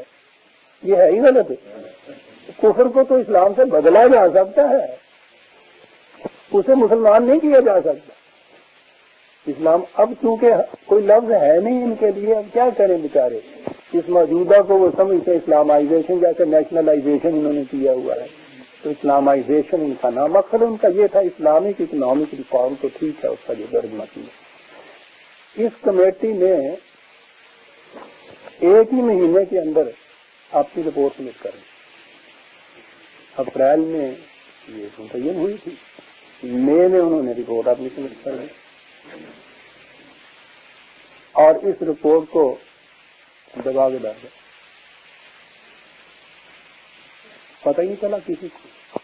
یہ ہے ہی غلط ہے. کفر کو تو اسلام سے بدلا جا سکتا ہے، اسے مسلمان نہیں کیا جا سکتا۔ اسلام اب چونکہ کوئی لفظ ہے نہیں ان کے لیے، اب کیا کریں بیچارے، اس موجودہ کو وہ سمجھتے اسلامائزیشن، جیسے نیشنلائزیشن انہوں نے کیا ہوا ہے، تو اسلامائزیشن ان کا نام، مقصد ان کا یہ تھا اسلامک اکنامک ریفارم، تو ٹھیک ہے، اس کا جو درج مطلب۔ اس کمیٹی نے ایک ہی مہینے کے اندر اپنی رپورٹ سبمٹ کر دی۔ اپریل میں یہ متعین ہوئی تھی، مئی میں انہوں نے رپورٹ اپنی سبمٹ کر دی، اور اس رپورٹ کو دبا کے ڈال دیا، پتہ ہی نہیں چلا کسی کو۔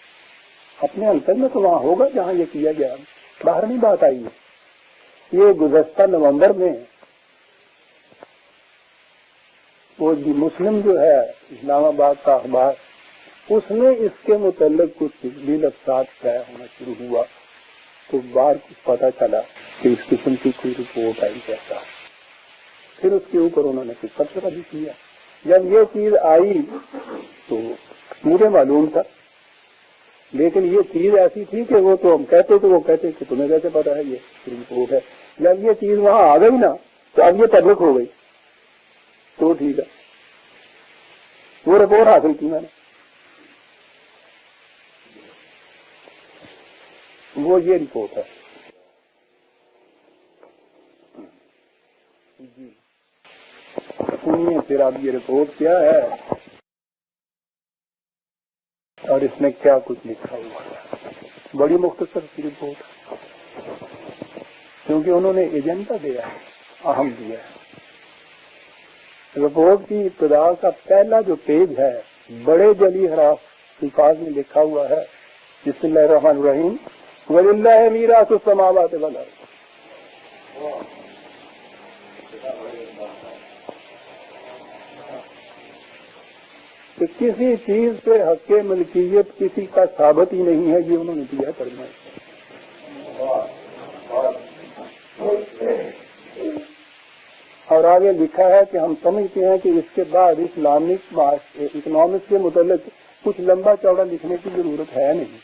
اپنے حلقے میں تو وہاں ہوگا جہاں یہ کیا گیا، باہر نہیں بات آئی ہے۔ یہ گزشتہ نومبر میں وہ مسلم جو ہے اسلام آباد کا اخبار، اس میں اس کے متعلق کچھ تفصیل افساد طے ہونا شروع ہوا، تو باہر کچھ پتہ چلا کہ اس قسم کی کوئی رپورٹ آئی کیسا، پھر اس کے اوپر انہوں نے کچھ تبصرہ بھی کیا۔ جب یہ چیز آئی تو مجھے معلوم تھا، لیکن یہ چیز ایسی تھی کہ وہ تو ہم کہتے تو وہ کہتے کہ تمہیں کیسے پتا ہے یہ رپورٹ ہے۔ جب یہ چیز وہاں آ گئی نا تو اب یہ پبلک ہو گئی، تو ٹھیک ہے، وہ رپورٹ حاصل کی میں نے، وہ یہ رپورٹ ہے جی۔ سنیے پھر اب یہ رپورٹ کیا ہے اور اس میں کیا کچھ لکھا ہوا ہے۔ بڑی مختصر سی رپورٹ، کیونکہ انہوں نے ایجنڈا دیا ہے، اہم دیا ہے۔ رپورٹ کی ابتدا کا پہلا جو پیج ہے بڑے جلی حرف الفاظ میں لکھا ہوا ہے، بسم اللہ الرحمن الرحیم، وَلِلَّهِ مِيرَاثُ السَّمَاوَاتِ وَالْأَرْضِ۔ کہ کسی چیز پہ حق ملکیت کسی کا ثابت ہی نہیں ہے، یہ انہوں نے دیا ترجمہ۔ اور آگے لکھا ہے کہ ہم سمجھتے ہیں کہ اس کے بعد اسلامک اکنامکس کے متعلق کچھ لمبا چوڑا لکھنے کی ضرورت ہے نہیں۔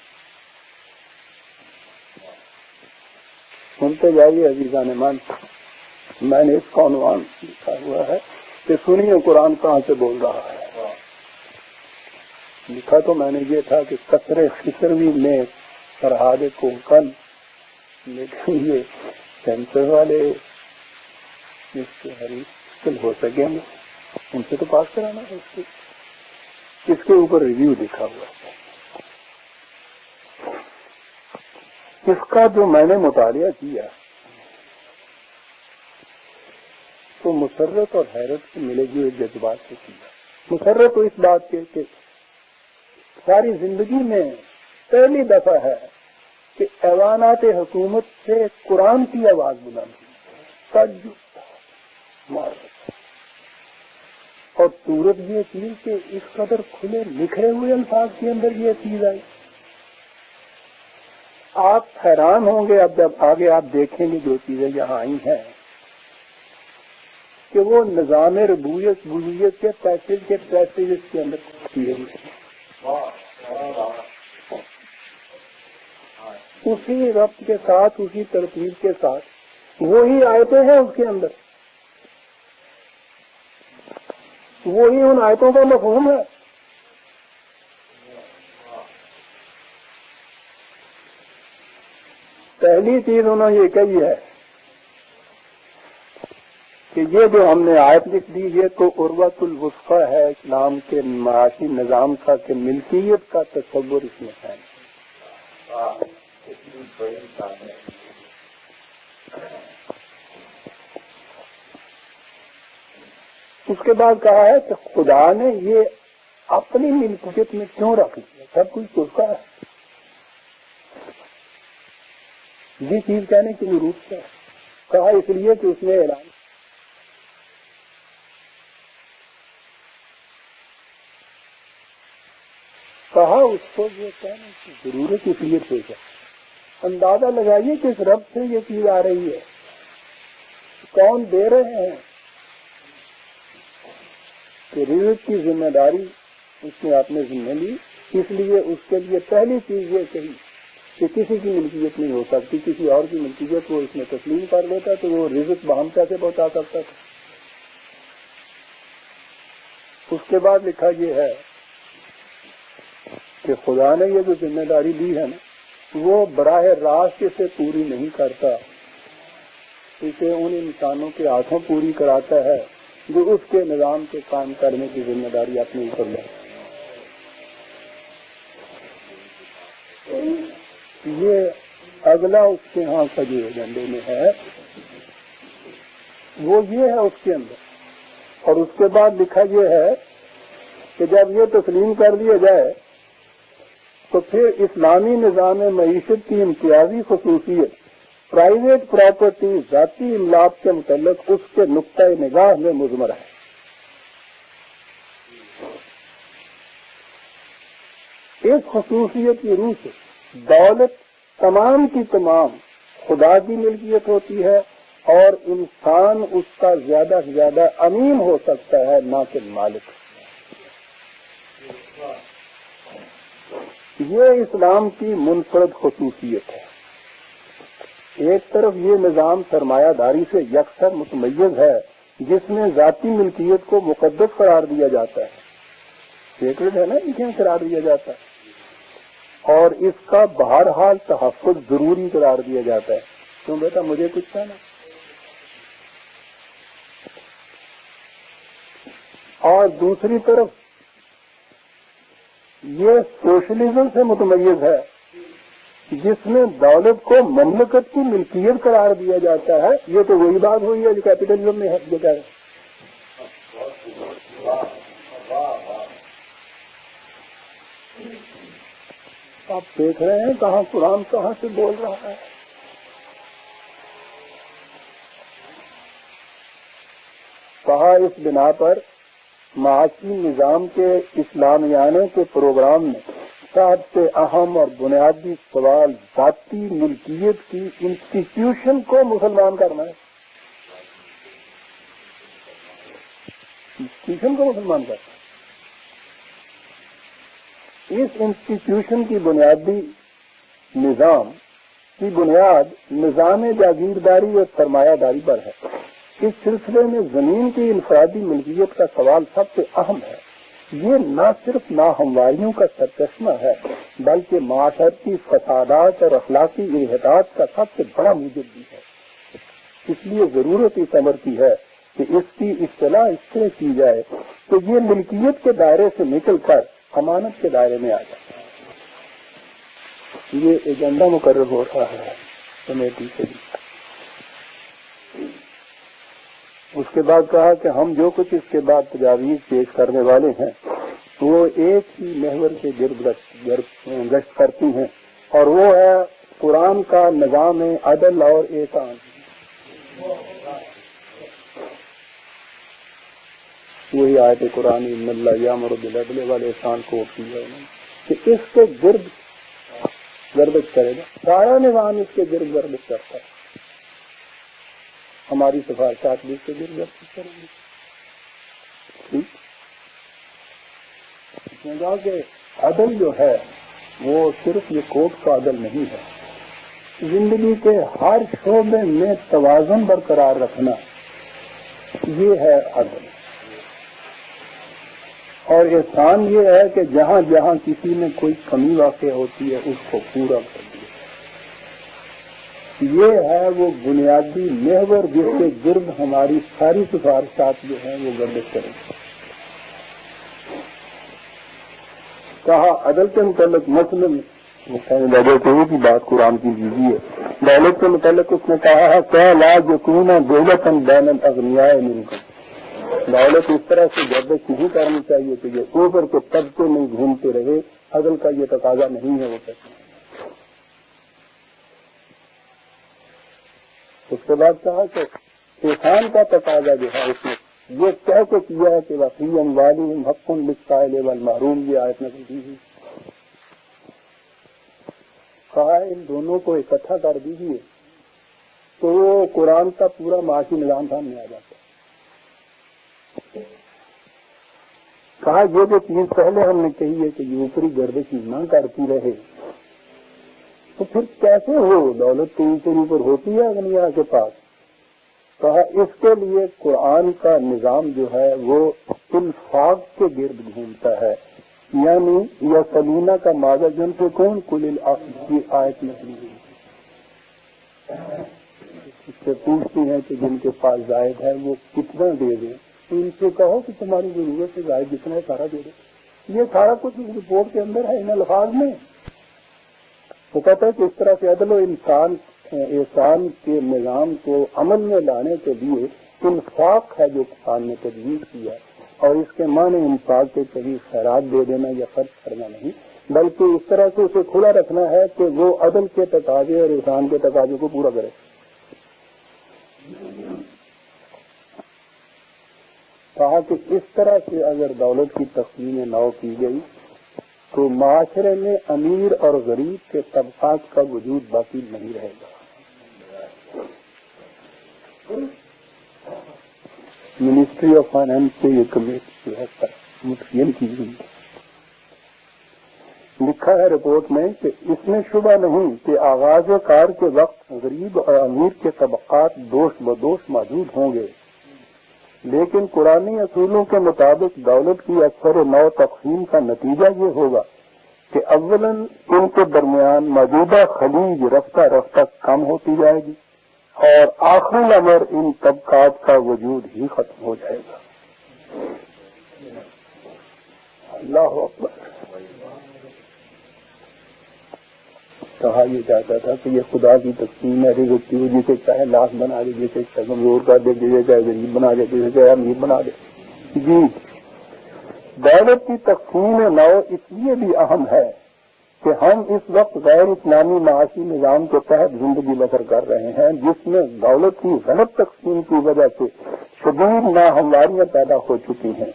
سنتے جائیے عزیزان من، میں نے اس کا عنوان لکھا ہوا ہے کہ سنیے قرآن کہاں سے بول رہا ہے۔ لکھا تو میں نے یہ تھا کہ قصر خسروی میں فرہاد کوکن، لیکن یہ سینسر والے اس کے حریف ہو سکیں گے، ان سے تو پاس کرانا ہے۔ اس کے اوپر ریویو لکھا ہوا ہے۔ اس کا جو میں نے مطالعہ کیا تو مسرت اور حیرت سے ملے ہوئے جذبات سے کیا۔ مسرت تو اس بات کے کہ ساری زندگی میں پہلی دفعہ ہے کہ ایوانات حکومت سے قرآن کی آواز بلند ہوئی، اور صورت یہ چیز کہ اس قدر کھلے نکھرے ہوئے الفاظ کے اندر یہ چیز آئی۔ آپ حیران ہوں گے اب جب آگے آپ دیکھیں گے جو چیزیں یہاں آئی ہیں، کہ وہ نظام ربوبیت بویت کے پیسج اس کے اندر کیے ہوئے، اسی ربط کے ساتھ، اسی ترتیب کے ساتھ وہی آیتیں ہیں اس کے اندر، وہی ان آیتوں کا مفہوم ہے۔ پہلی چیز انہوں نے یہ کہی ہے کہ یہ جو ہم نے آیت لکھ دی یہ تو عروۃ الوثقی ہے اسلام کے معاشی نظام کا، کہ ملکیت کا تصور اس میں ہے۔ اس کے بعد کہا ہے کہ خدا نے یہ اپنی ملکیت میں کیوں رکھ لیا، سب کچھ اس کا ہے، یہ چیز کہنے کی ضرورت ہے۔ کہا اس لیے کہ اس نے اعلان کہا، اس کو یہ کہنے کی ضرورت اس لیے پیش ہے۔ اندازہ لگائیے کہ اس رب سے یہ چیز آ رہی ہے، کون دے رہے ہیں، کہ رزق کی ذمہ داری اس نے اپنے ذمہ لی، اس لیے اس کے لیے پہلی چیز یہ کہی کہ کسی کی ملکیت نہیں ہو سکتی، کسی اور کی ملکیت وہ اس میں تسلیم کر لیتا تو وہ رزق بہم کیسے پہنچا سکتا تھا۔ اس کے بعد لکھا یہ ہے کہ خدا نے یہ جو ذمہ داری دی ہے نا وہ براہ راست اسے پوری نہیں کرتا، اسے ان انسانوں کے ہاتھوں پوری کراتا ہے جو اس کے نظام کے کام کرنے کی ذمہ داری اپنے اوپر لے۔ یہ اگلا اس کے ہاں کا جو ایجنڈے میں ہے وہ یہ ہے اس کے اندر، اور اس کے بعد لکھا یہ ہے کہ جب یہ تسلیم کر دیا جائے تو پھر اسلامی نظام معیشت کی امتیازی خصوصیت پرائیویٹ پراپرٹی ذاتی املاک کے متعلق اس کے نقطۂ نگاہ میں مضمر ہے۔ ایک خصوصیت کی روح سے دولت تمام کی تمام خدا کی ملکیت ہوتی ہے اور انسان اس کا زیادہ سے زیادہ امین ہو سکتا ہے، نہ کہ مالک۔ یہ اسلام کی منفرد خصوصیت ہے۔ ایک طرف یہ نظام سرمایہ داری سے یکسر متمیز ہے جس میں ذاتی ملکیت کو مقدس قرار دیا جاتا ہے، سیکرڈ ہے نا، اسے قرار دیا جاتا ہے، اور اس کا بہرحال تحفظ ضروری قرار دیا جاتا ہے۔ کیوں بیٹا مجھے کچھ کہنا؟ اور دوسری طرف یہ سوشلزم سے متمیز ہے جس میں دولت کو مملکت کی ملکیت قرار دیا جاتا ہے۔ یہ تو وہی بات ہوئی ہے جو کیپٹلزم میں ہے، جو کہہ رہے ہیں۔ آپ دیکھ رہے ہیں کہاں قرآن کہاں سے بول رہا ہے۔ کہا اس بنا پر معاشی نظام کے اسلامیانے کے پروگرام میں سب سے اہم اور بنیادی سوال ذاتی ملکیت کی انسٹیٹیوشن کو مسلمان کرنا ہے۔ انسٹیٹیوشن کو مسلمان کرنا ہے۔ اس انسٹیٹیوشن کی بنیادی نظام کی بنیاد نظام جاگیرداری اور سرمایہ داری پر ہے۔ اس سلسلے میں زمین کی انفرادی ملکیت کا سوال سب سے اہم ہے۔ یہ نہ صرف ناہمواریوں کا سرچشمہ ہے بلکہ معاشرتی فسادات اور اخلاقی انحطاط کا سب سے بڑا موجب بھی ہے۔ اس لیے ضرورت اس امر کی ہے کہ اس کی اصطلاح اس طرح کی جائے کہ یہ ملکیت کے دائرے سے نکل کر امانت کے دائرے میں آ جائے۔ یہ ایجنڈا مقرر ہو رہا ہے کمیٹی سے۔ اس کے بعد کہا کہ ہم جو کچھ اس کے بعد تجاویز پیش کرنے والے ہیں وہ ایک ہی محور کے گرد گشت کرتی ہیں، اور وہ ہے قرآن کا نظام عدل اور احسان۔ وہی آیت قرآن ان اللہ یامر بالعدل والاحسان کو کیا کہ اس کے گرد گردش کرے گا، سارا نظام اس کے گرد گردش کرتا ہے۔ ہماری سفارشات بھی اس کے گرد گردش کریں گے۔ ٹھیک، اس نے کہا کہ عدل جو ہے وہ صرف یہ کوٹ کا عدل نہیں ہے، زندگی کے ہر شعبے میں توازن برقرار رکھنا یہ ہے عدل، اور احسان یہ ہے کہ جہاں جہاں کسی میں کوئی کمی واقع ہوتی ہے اس کو پورا کر دیا۔ یہ ہے وہ بنیادی محور جس کے گرد ہماری ساری سفارشات جو ہیں وہ گردش کریں۔ کہا عدل کے متعلق مثلاً ایک ہی بات قرآن کی لیجیے، دولت کے متعلق اس نے کہا ہے کہ لا یکون دولت بین الاغنیاء منکم، دولت اس طرح سے گردش نہیں کرنی چاہیے کہ یہ اوپر کے طبقے میں گھومتے رہے، عدل کا یہ تقاضا نہیں ہے۔ وہ کہتے ہیں اس کے بعد کہا کہ احسان کا تقاضا جو ہے اس نے یہ کہہ کے کیا ہے کہ وفی اموالہم حق للسائل والمحروم، یہ آیت نازل کی ہے۔ کہا ان دونوں کو اکٹھا کر دیجیے تو وہ قرآن کا پورا معاشی نظام سامنے آ جاتا ہے۔ کہا یہ جو چیز پہلے ہم نے کہی ہے کہ یہ اوپری گردش نہ کرتی رہے تو پھر کیسے ہو؟ دولت تو اوپر ہوتی ہے اغنیاء کے پاس. کہا اس کے لیے قرآن کا نظام جو ہے وہ انفاق کے گرد گھومتا ہے. یعنی یا سلینا کا مادہ جن سے کون کل کی آیت نکلی ہوئی اس سے پوچھتی ہیں کہ جن کے پاس زائد ہے وہ کتنا دے دیں. تو ان سے کہو کہ تمہاری ضرورت سے زائد جتنا ہے سارا دے دو. یہ سارا کچھ اس رپورٹ کے اندر ہے ان الفاظ میں. وہ کہتا ہے کہ اس طرح سے عدل و احسان کے نظام کو عمل میں لانے کے لیے انفاق ہے جو قرآن نے تجویز کیا. اور اس کے معنی انفاق کے کبھی خیرات دے دینا یا خرچ کرنا نہیں، بلکہ اس طرح سے اسے کھلا رکھنا ہے کہ وہ عدل کے تقاضے اور احسان کے تقاضے کو پورا کرے. کہا کہ اس طرح سے اگر دولت کی تقسیم نو کی گئی تو معاشرے میں امیر اور غریب کے طبقات کا وجود باقی نہیں رہے گا. منسٹری آف فائنانس سے یہ کمیٹی جو ہے متعین کی گئی. لکھا ہے رپورٹ میں کہ اس میں شبہ نہیں کہ آغاز کار کے وقت غریب اور امیر کے طبقات دوست بدوش موجود ہوں گے، لیکن قرآنی اصولوں کے مطابق دولت کی اکثر نو تقسیم کا نتیجہ یہ ہوگا کہ اولاً ان کے درمیان موجودہ خلیج رفتہ رفتہ کم ہوتی جائے گی اور آخری امر ان طبقات کا وجود ہی ختم ہو جائے گا. اللہ اکبر. کہا یہ چاہتا تھا کہ یہ خدا کی تقسیم ہے رزق کی، جسے چاہے لاکھ بنا دے، جسے چاہے کمزور کر دے، جسے چاہے غریب بنا دے، جسے چاہے امیر بنا دے. جی دولت کی تقسیم نو اس لیے بھی اہم ہے کہ ہم اس وقت غیر اسلامی معاشی نظام کے تحت زندگی بسر کر رہے ہیں، جس میں دولت کی غلط تقسیم کی وجہ سے شدید ناہمواریاں پیدا ہو چکی ہیں.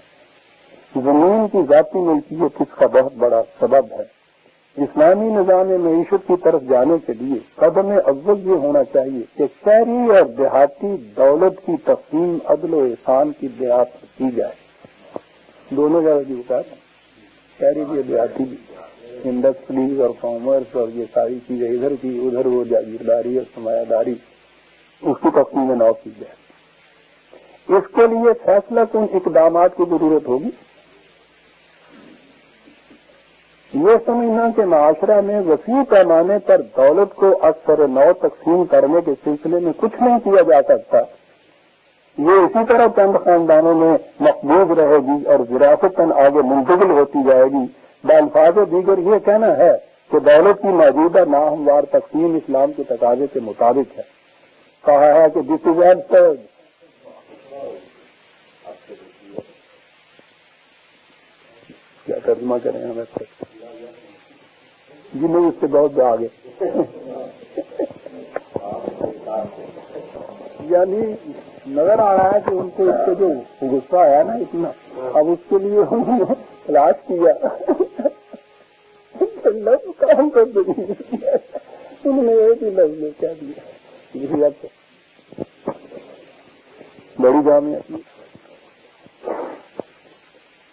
زمین کی ذاتی ملکیت اس کا بہت بڑا سبب ہے. اسلامی نظام معیشت کی طرف جانے کے لیے قدم اول یہ ہونا چاہیے کہ شہری اور دیہاتی دولت کی تقسیم عدل و احسان کی بنیاد پر کی جائے. دونوں جگہ کی بتا دیں، شہری بھی دیہاتی بھی. انڈسٹریز اور کامرس اور یہ ساری چیزیں ادھر کی ادھر، وہ جاگیرداری اور سرمایہ داری، اس کی تقسیم نو کی جائے. اس کے لیے فیصلہ کن اقدامات کی ضرورت ہوگی. یہ سمجھنا کہ معاشرہ میں وسیع پیمانے پر دولت کو اکثر نو تقسیم کرنے کے سلسلے میں کچھ نہیں کیا جا سکتا، یہ اسی طرح چند خاندانوں میں مقبوض رہے گی اور وراثتاً آگے منتقل ہوتی جائے گی. بالفاظ دیگر یہ کہنا ہے کہ دولت کی موجودہ ناہموار تقسیم اسلام کے تقاضے کے مطابق ہے. کہا ہے کہ دس از ایبسرڈ. کیا ترجمہ کریں ہم ایسے جی نہیں، اس سے بہت آگے. یعنی نظر آ رہا ہے کہ ان کو اس سے جو غصہ آیا نا اتنا، اب اس کے لیے انہوں نے علاج کیا، لفظ کام کر دیں. انہوں نے ایک ہی لفظ میں کہہ دیا. بڑی جامع.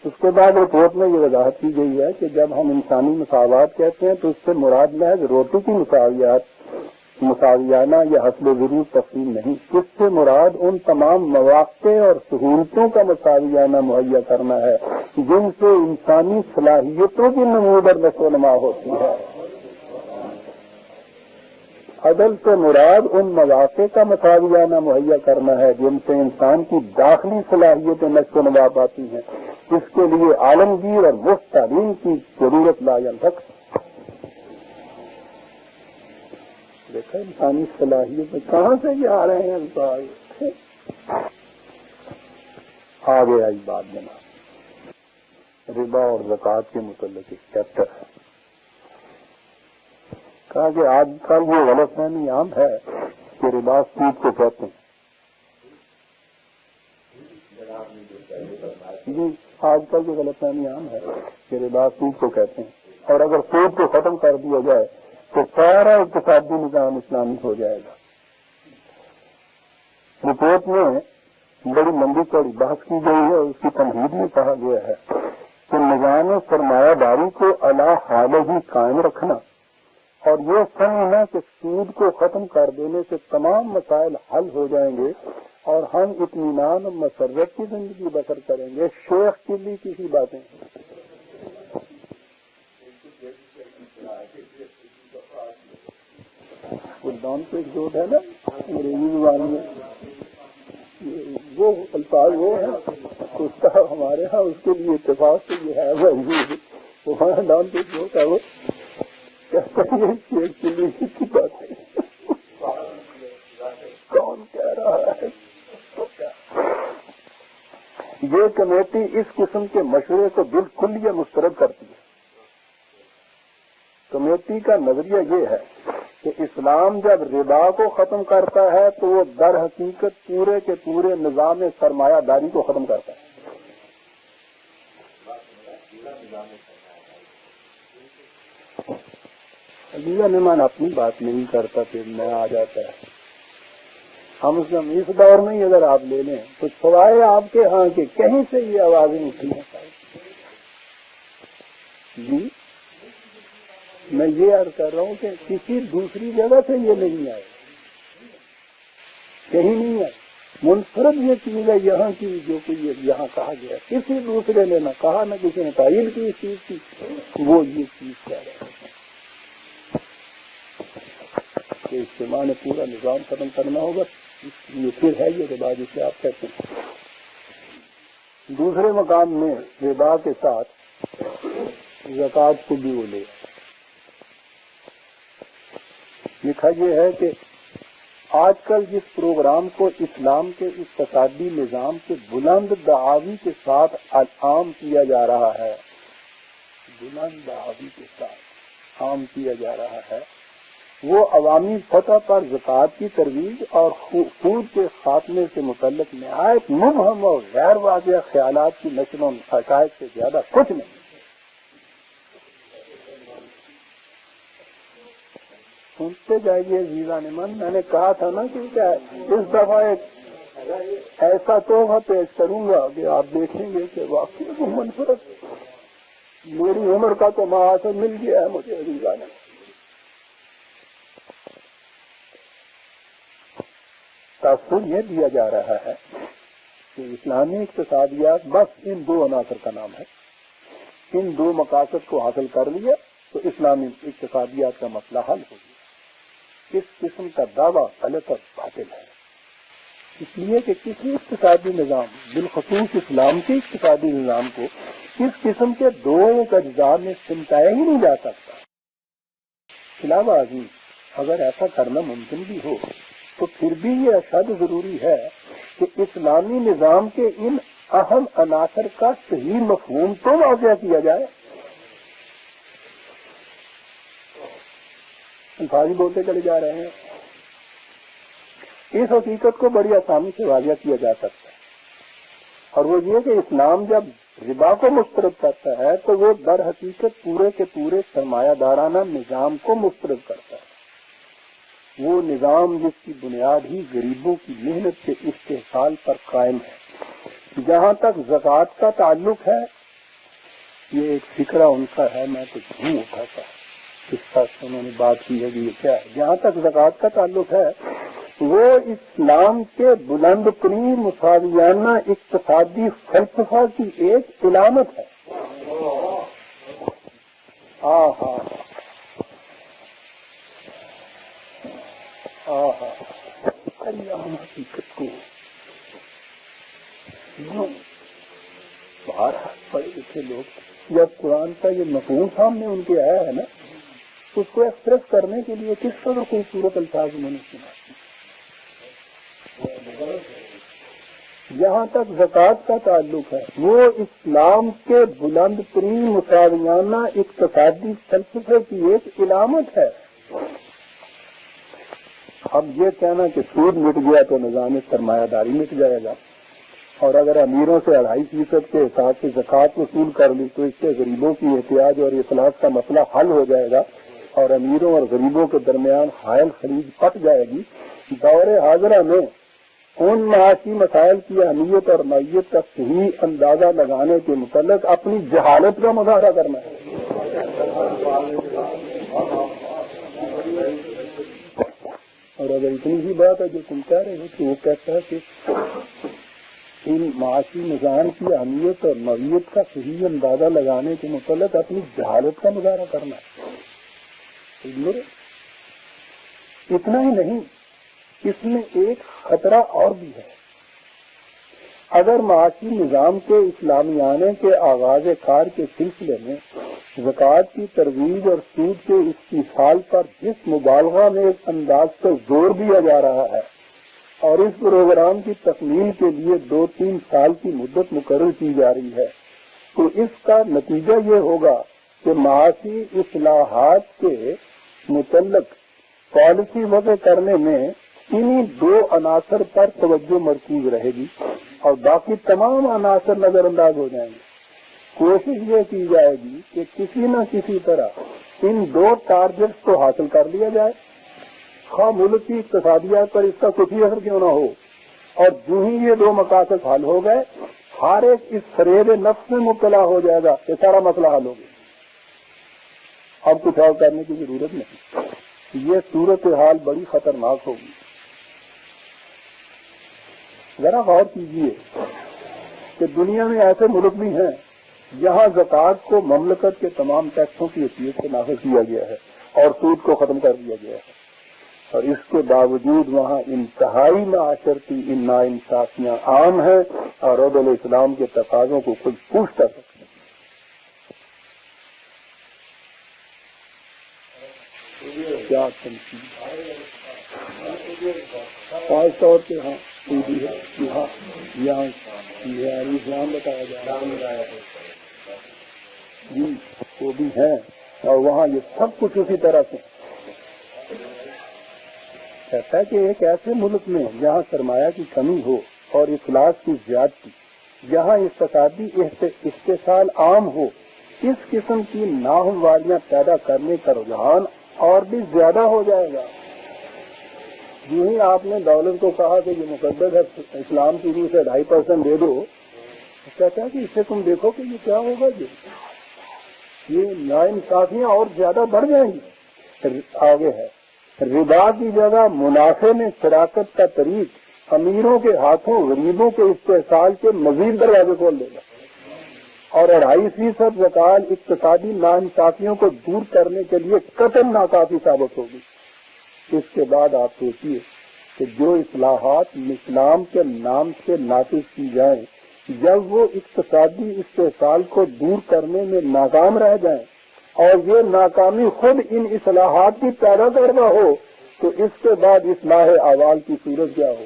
اس کے بعد رپورٹ میں یہ وضاحت کی گئی ہے کہ جب ہم انسانی مساوات کہتے ہیں تو اس سے مراد محض روٹی کی مساویانہ یا حسب ضرور تقسیم نہیں، اس سے مراد ان تمام مواقع اور سہولتوں کا مساویانہ مہیا کرنا ہے جن سے انسانی صلاحیتوں کی نمود اور نشو و نما ہوتی ہے. عدل سے مراد ان مواقع کا مساویانہ مہیا کرنا ہے جن سے انسان کی داخلی صلاحیتیں نشو و نما پاتی ہیں. اس کے لیے عالمگیر اور مفت تعلیم کی ضرورت لاجل رکھ. دیکھا انسانی صلاحیتیں کہاں سے یہ آ رہے ہیں الفاظ. آگے آئی بات جناب ربا اور زکوٰۃ کے متعلق ایک چیپٹر ہے. کہا کہ آج کل یہ غلط فہمی عام ہے کہ ربا سود کو کہتے ہیں. جی آج کل یہ غلط فہمی عام ہے کہ ربا سود کو کہتے ہیں، اور اگر سود کو ختم کر دیا جائے تو سارا اقتصادی نظام اسلامی ہو جائے گا. رپورٹ میں بڑی لمبی چوڑی بحث کی گئی ہے. اس کی تمہید میں کہا گیا ہے کہ نظام سرمایہ داری کو اعلی حال ہی قائم رکھنا اور یہ سمجھنا کہ سود کو ختم کر دینے سے تمام مسائل حل ہو جائیں گے اور ہم اطمینان اور مسرت کی زندگی بسر کریں گے، شیخ چلی کسی باتیں۔ گلدان پہ ایک جوڑ ہے نا انگریزی زبان میں، وہ الفاظ وہ ہے اس کا ہمارے ہاں اس کے لیے اتفاق سے یہ ہے وہ دان پہ جو ہے وہ کہتا ہے شیخ چلی کی باتیں کون کہہ رہا ہے۔ یہ کمیٹی اس قسم کے مشورے کو بالکل یہ مسترد کرتی ہے۔ کمیٹی کا نظریہ یہ ہے کہ اسلام جب ربا کو ختم کرتا ہے تو وہ در حقیقت پورے کے پورے نظام سرمایہ داری کو ختم کرتا ہے۔ عزیزہ مہمان اپنی بات نہیں کرتا پھر میں آ جاتا ہے۔ ہم اس دور میں ہی اگر آپ لے لیں تو سوائے آپ کے ہاں کے کہیں سے یہ آوازیں اٹھی ہیں جی، میں یہ عرض کر رہا ہوں کہ کسی دوسری جگہ سے یہ نہیں آئے، کہیں نہیں آئے، منفرد یہ چیز ہے یہاں کی جو کوئی یہاں کہا گیا، کسی دوسرے نے نہ کہا نہ کسی نے تعین کی اس چیز کی، وہ یہ چیز کہہ رہے ہیں کہ اجتماع نے پورا نظام ختم کرنا ہوگا، یہ پھر ہے یہ ربا جسے آپ کہتے ہیں۔ دوسرے مقام میں ربا کے ساتھ زکوٰۃ کو بھی وہ لے لکھا یہ ہے کہ آج کل جس پروگرام کو اسلام کے اقتصادی نظام کے بلند دعاوی کے ساتھ عام کیا جا رہا ہے، بلند دعاوی کے ساتھ عام کیا جا رہا ہے، وہ عوامی سطح پر زکوٰۃ کی ترویج اور سود کے خاتمے سے متعلق نہایت مبہم اور غیر واضح خیالات کی نشر و اشاعت سے زیادہ کچھ نہیں۔ سنتے جائیے عزیزان من، میں نے کہا تھا نا کہ اس دفعہ ایک ایسا تحفہ پیش کروں گا کہ آپ دیکھیں گے کہ واقعی وہ منفرد میری عمر کا تو محاصر مل گیا ہے مجھے عزیزان۔ تاثر یہ دیا جا رہا ہے کہ اسلامی اقتصادیات بس ان دو عناصر کا نام ہے، ان دو مقاصد کو حاصل کر لیا تو اسلامی اقتصادیات کا مسئلہ حل ہو گیا۔ اس قسم کا دعویٰ غلط اور باطل ہے، اس لیے کہ کسی اقتصادی نظام بالخصوص اسلام کے اقتصادی نظام کو اس قسم کے دو اجزاء میں سمٹایا ہی نہیں جا سکتا۔ علاوہ ازیں اگر ایسا کرنا ممکن بھی ہو تو پھر بھی یہ اشد ضروری ہے کہ اسلامی نظام کے ان اہم عناصر کا صحیح مفہوم تو واضح کیا جائے۔ الفاظ بولتے چلے جا رہے ہیں، اس حقیقت کو بڑی آسانی سے واضح کیا جا سکتا ہے، اور وہ یہ کہ اسلام جب ربا کو مسترد کرتا ہے تو وہ در حقیقت پورے کے پورے سرمایہ دارانہ نظام کو مسترد کرتا ہے، وہ نظام جس کی بنیاد ہی غریبوں کی محنت کے استحصال پر قائم ہے۔ جہاں تک زکوٰۃ کا تعلق ہے، یہ ایک فکرہ ان کا ہے، میں تو نہیں اٹھاتا اس طرح سے انہوں نے بات کی ہے کہ یہ کیا ہے۔ جہاں تک زکوٰۃ کا تعلق ہے، وہ اسلام کے بلند ترین مساویانہ اقتصادی فلسفہ کی ایک علامت ہے۔ ہم حقیقت کو باہر پڑے لکھے لوگ جب قرآن کا یہ مفہوم سامنے ان کے آیا ہے نا، اس کو ایکسپریس کرنے کے لیے کس قدر خوبصورت الفاظ انہوں نے سنا۔ جہاں تک زکوٰۃ کا تعلق ہے، وہ اسلام کے بلند ترین مساویانہ اقتصادی فلسفے کی ایک علامت ہے۔ اب یہ کہنا کہ سود مٹ گیا تو نظام سرمایہ داری مٹ جائے گا، اور اگر امیروں سے 2.5% کے حساب سے زکوٰۃ وصول کر لی تو اس سے غریبوں کی احتیاج اور افلاس کا مسئلہ حل ہو جائے گا اور امیروں اور غریبوں کے درمیان حائل خلیج پٹ جائے گی۔ دور حاضرہ میں ان معاشی مسائل کی اہمیت اور نوعیت کا صحیح اندازہ لگانے کے متعلق اپنی جہالت کا مظاہرہ کرنا ہے. اور اگر اتنی ہی بات ہے جو تم کہہ رہے ہو کہ وہ کہتا ہے کہ ان معاشی نظام کی اہمیت اور نوعیت کا صحیح اندازہ لگانے کے متعلق اپنی جہالت کا مظاہرہ کرنا ہے. اتنا ہی نہیں، اس میں ایک خطرہ اور بھی ہے. اگر معاشی نظام کے اسلامیانے کے آغاز کار کے سلسلے میں زکوٰۃ کی ترویج اور سود کے استحصال پر جس مبالغہ میں ایک انداز پر زور دیا جا رہا ہے اور اس پروگرام کی تکمیل کے لیے 2-3 سال کی مدت مقرر کی جا رہی ہے، تو اس کا نتیجہ یہ ہوگا کہ معاشی اصلاحات کے متعلق پالیسی وضع کرنے میں انہی 2 عناصر پر توجہ مرکوز رہے گی اور باقی تمام عناصر نظر انداز ہو جائیں گے. کوشش یہ کی جائے گی کہ کسی نہ کسی طرح ان 2 ٹارگیٹس کو حاصل کر لیا جائے، خواہ ملک کی اقتصادیات پر اس کا کچھ ہی اثر کیوں نہ ہو. اور جو ہی یہ 2 مقاصد حل ہو گئے، ہر ایک اس فریب نفس میں مبتلا ہو جائے گا کہ سارا مسئلہ حل ہو گیا، اب کچھ اور کرنے کی ضرورت نہیں. یہ صورتحال بڑی خطرناک ہوگی. ذرا غور کیجیے کہ دنیا میں ایسے ملک بھی ہیں جہاں زکوٰۃ کو مملکت کے تمام ٹیکسوں کی حیثیت سے نافذ کیا گیا ہے اور سود کو ختم کر دیا گیا ہے، اور اس کے باوجود وہاں انتہائی معاشرتی ناانصافیاں عام ہیں اور عدل اسلام کے تقاضوں کو خود پوچھتا سکتے ہیں. کیا تنقید خاص طور پہ ہاں یہاں اسلام بتایا جا رہا ہے جی، وہ بھی ہیں، اور وہاں یہ سب کچھ اسی طرح سے کہتا ہے کہ ایک ایسے ملک میں جہاں سرمایہ کی کمی ہو اور افلاس کی زیادتی، جہاں اقتصادی استحصال عام ہو، اس قسم کی ناہمواریاں پیدا کرنے کا رجحان اور بھی زیادہ ہو جائے گا. جو ہی آپ نے دولت کو کہا کہ یہ مقدس ہے اسلام کی روح سے 2.5% دے دو، کہتا ہے کہ اس سے تم دیکھو کہ یہ کیا ہوگا، یہ ناانصافیاں اور زیادہ بڑھ جائیں گی. آگے ہے ربا کی جگہ منافع میں شراکت کا طریق امیروں کے ہاتھوں غریبوں کے استحصال کے مزید دروازے کھول دے گا، اور 2.5% زکوٰۃ اقتصادی ناانصافیوں کو دور کرنے کے لیے قطعاً ناکافی ثابت ہوگی. اس کے بعد آپ سوچیے کہ جو اصلاحات اسلام کے نام سے نافذ کی جائیں، جب وہ اقتصادی استحصال کو دور کرنے میں ناکام رہ جائیں اور یہ ناکامی خود ان اصلاحات کی پیدا کرنا ہو، تو اس کے بعد اصلاح احوال کی صورت کیا ہو.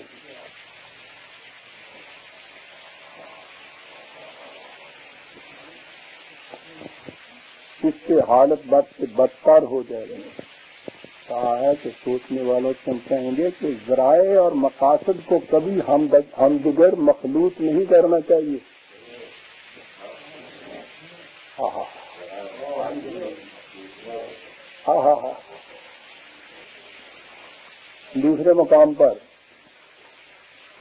اس سے حالت بد سے بدتر ہو جائے گی. کہا ہے کہ سوچنے والوں سے کہیں گے کہ ذرائع اور مقاصد کو کبھی ہم دیگر مخلوط نہیں کرنا چاہیے. دوسرے مقام پر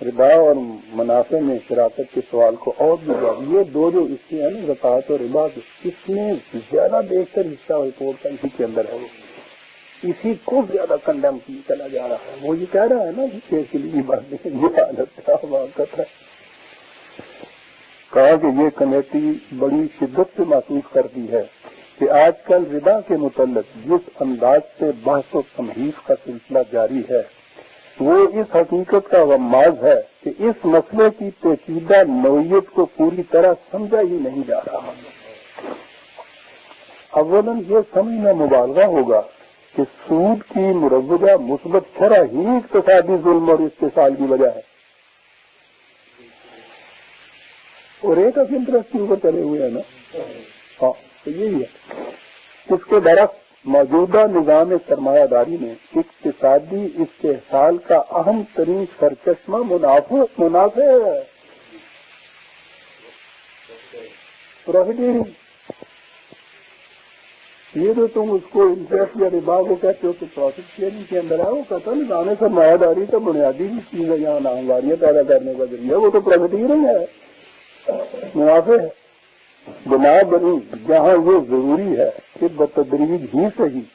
ربا اور منافع میں شراکت کے سوال کو اور بھی زیادہ، یہ 2 جو حصے ہیں نا زکوٰۃ اور ربا کے، اس میں زیادہ بیشتر حصہ رپورٹ کا اسی کے اندر ہے، وہ اسی کو زیادہ کنڈم کی چلا جا رہا ہے. وہ یہ کہہ رہا ہے نا کہ لیے بات نہیں، یہ حالت کا واقعہ ہے. کہا کہ یہ کمیٹی بڑی شدت سے محسوس کرتی ہے کہ آج کل ربا کے متعلق جس انداز سے بحث و تمہیز کا سلسلہ جاری ہے، وہ اس حقیقت کا غماز ہے کہ اس مسئلے کی پیچیدہ نوعیت کو پوری طرح سمجھا ہی نہیں جا رہا. اولاً یہ سمجھنا مبالغہ ہوگا کہ سود کی مروجہ مثبت شرح ہی اقتصادی ظلم اور استحصال کی وجہ ہے، اور ایک اصل انٹرسٹ کے اوپر چلے ہوئے ہیں نا. ہاں تو یہی ہے. اس کے برعکس موجودہ نظام سرمایہ داری میں اقتصادی استحصال کا اہم ترین سرچشمہ منافع ہے، پروفیٹیرنگ. یہ تو تم اس کو انٹرسٹ یا ربا کو کہتے ہو کہ پروفٹ شیئرنگ کے اندر ہے، وہ کہتا ہے نظام سرمایہ داری کا بنیادی چیز ہے یہاں نامواریاں پیدا کرنے کا ذریعہ، وہ تو پروفیٹیئرنگ ہے، منافع ہے۔ بنا بنی جہاں یہ ضروری ہے کہ بتدریج ہی صحیح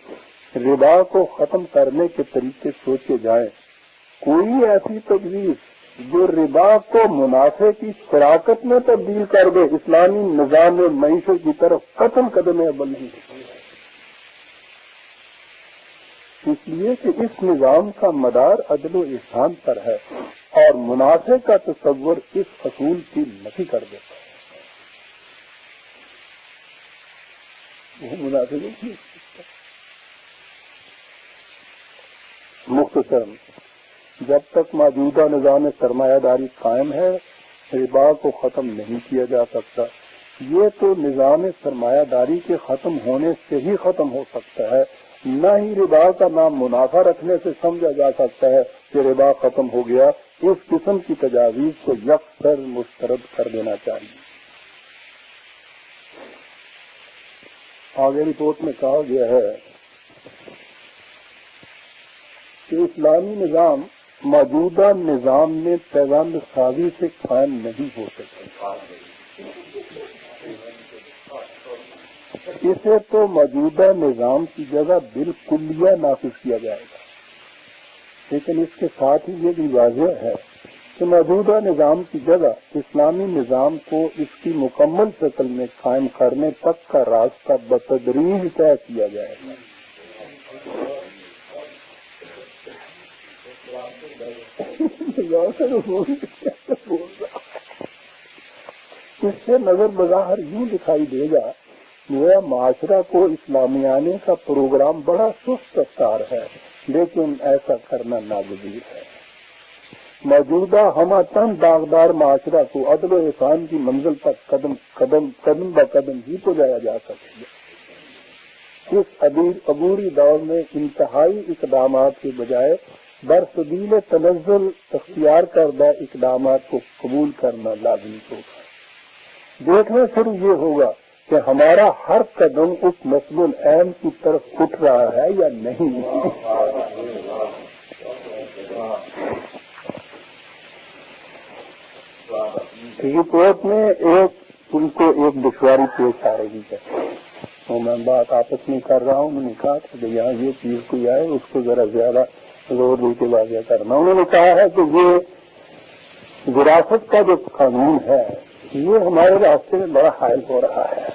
ربا کو ختم کرنے کے طریقے سوچے جائیں، کوئی ایسی تجویز جو ربا کو منافع کی شراکت میں تبدیل کر دے اسلامی نظام معیشت کی طرف قدم اول نہیں ہے، اس لیے کہ اس نظام کا مدار عدل و احسان پر ہے اور منافع کا تصور اس اصول کی نفی کر دیتا ہے۔ وہ منافع نہیں، مختصر جب تک موجودہ نظام سرمایہ داری قائم ہے ربا کو ختم نہیں کیا جا سکتا۔ یہ تو نظام سرمایہ داری کے ختم ہونے سے ہی ختم ہو سکتا ہے، نہ ہی ربا کا نام منافع رکھنے سے سمجھا جا سکتا ہے کہ ربا ختم ہو گیا۔ اس قسم کی تجاویز کو یکسر مسترد کر دینا چاہیے۔ آگے رپورٹ میں کہا گیا ہے کہ اسلامی نظام موجودہ نظام میں پیوند سازی سے قائم نہیں ہو سکتا، اسے تو موجودہ نظام کی جگہ بالکلیہ نافذ کیا جائے گا، لیکن اس کے ساتھ ہی یہ بھی واضح ہے کہ موجودہ نظام کی جگہ اسلامی نظام کو اس کی مکمل شکل میں قائم کرنے تک کا راستہ بتدریج طے کیا جائے گا۔ اس سے نظر بظاہر یوں دکھائی دے گا میرا معاشرہ کو اسلامیانے کا پروگرام بڑا سست رفتار ہے، لیکن ایسا کرنا ناگزیر ہے۔ موجودہ ہمہ تن داغدار معاشرہ کو عدل و احسان کی منزل تک قدم بہ قدم ہی پہنچایا جا سکے گا۔ اس عبوری دور میں انتہائی اقدامات کے بجائے برسبیل تنزل اختیار کردہ اقدامات کو قبول کرنا لازمی ہوگا۔ دیکھنا شروع یہ ہوگا کہ ہمارا ہر قدم اس نصب العین کی طرف اٹھ رہا ہے یا نہیں۔ رپورٹ میں ان کو ایک دشواری پیش آ رہی ہے، تو میں بات آپس میں کر رہا ہوں، انہوں نے کہا کہ یہاں یہ چیز کوئی آئے اس کو ذرا زیادہ زور دے کے واضح کرنا۔ انہوں نے کہا ہے کہ یہ وراثت کا جو قانون ہے یہ ہمارے راستے میں بڑا حائل ہو رہا ہے۔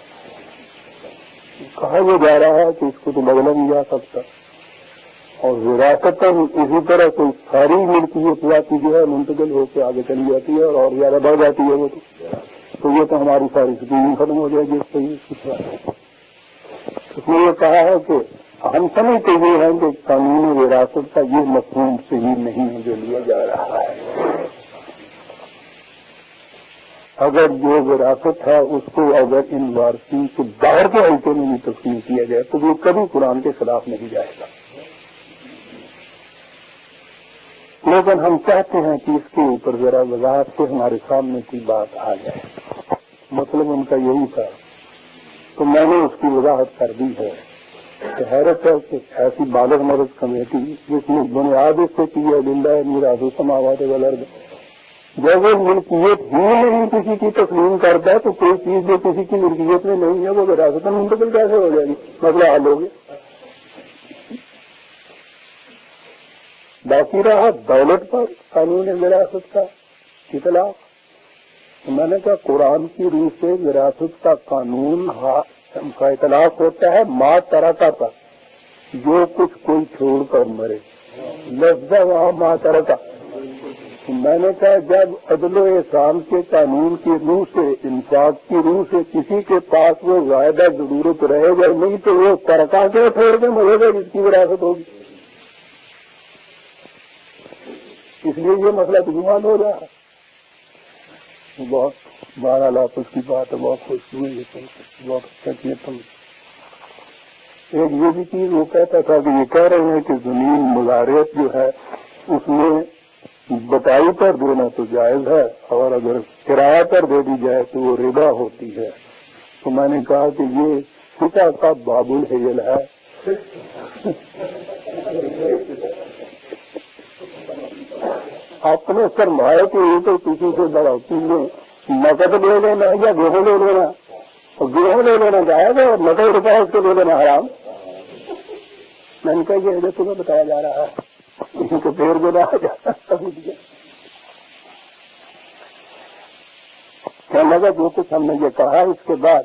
کہا یہ جا رہا ہے کہ اس کو تو بدلا نہیں جا سکتا، اور وراثت اسی طرح کوئی ساری ملکیت ذاتی جو ہے منتقل ہو کے آگے چلی جاتی ہے اور زیادہ بڑھ جاتی ہے، وہ تو یہ تو ہماری ساری اسکیم ختم ہو جائے گی اس سے۔ اس نے یہ کہا ہے کہ ہم سمجھتے یہ ہیں کہ قانون وراثت کا یہ مفہوم صحیح نہیں ہے جو لیا جا رہا ہے۔ اگر جو وراثت ہے اس کو اگر ان وارثین کے باہر کے حلقے میں نہیں تقسیم کیا جائے تو وہ کبھی قرآن کے خلاف نہیں جائے گا، لیکن ہم چاہتے ہیں کہ اس کے اوپر ذرا وضاحت سے ہمارے سامنے کی بات آ جائے۔ مطلب ان کا یہی تھا، تو میں نے اس کی وضاحت کر دی ہے کہ حیرت ہے کہ ایسی بالغ مرد کمیٹی جس نے بنیاد سے کی ہے للہ میراث السماوات والارض، جب وہ ملکیت ہی نہیں کسی کی تسلیم کرتا ہے تو کوئی چیز جو کسی کی ملکیت میں نہیں ہے وہ وراثت منتقل کیسے ہو جائے گی؟ مسئلہ حل ہو گیا۔ باقی رہا دولت پر قانون وراثت کا اطلاق، میں نے کہا قرآن کی روح سے وراثت کا قانون کا اطلاق ہوتا ہے ما ترکہ پر، جو کچھ کوئی چھوڑ کر مرے، لفظ وہاں ما ترکہ۔ میں نے کہا جب عدل و احسان کے قانون کی روح سے، انصاف کی روح سے کسی کے پاس وہ زائدہ ضرورت رہے گا نہیں تو وہ ترکہ کے چھوڑ کے مرے گا جس کی وراثت ہوگی۔ اس لیے یہ مسئلہ تجمال ہو رہا ہے۔ بہت بارہ لاپس کی بات ہے، بہت خوش ہوئی، بہت اچھی تم۔ ایک یہ بھی چیز وہ کہتا تھا کہ یہ کہہ رہے ہیں کہ زمین مزارعت جو ہے اس میں بٹائی پر دینا تو جائز ہے اور اگر کرایہ پر دے دی جائے تو وہ ربا ہوتی ہے۔ تو میں نے کہا کہ یہ پتا کا باب الحیل ہے. اپنے سرمایہ کے اوپر کسی سے بڑھوتی میں نقد لے لینا یا گیہوں لے لینا، اور گیہوں لے لینا جائے گا اور 90 روپئے اس کو لے لینا حرام. میں نے کہا یہ جو تمہیں بتایا جا رہا ہے کسی کو پھیر دینا کہنے لگا جو کچھ ہم نے یہ کہا اس کے بعد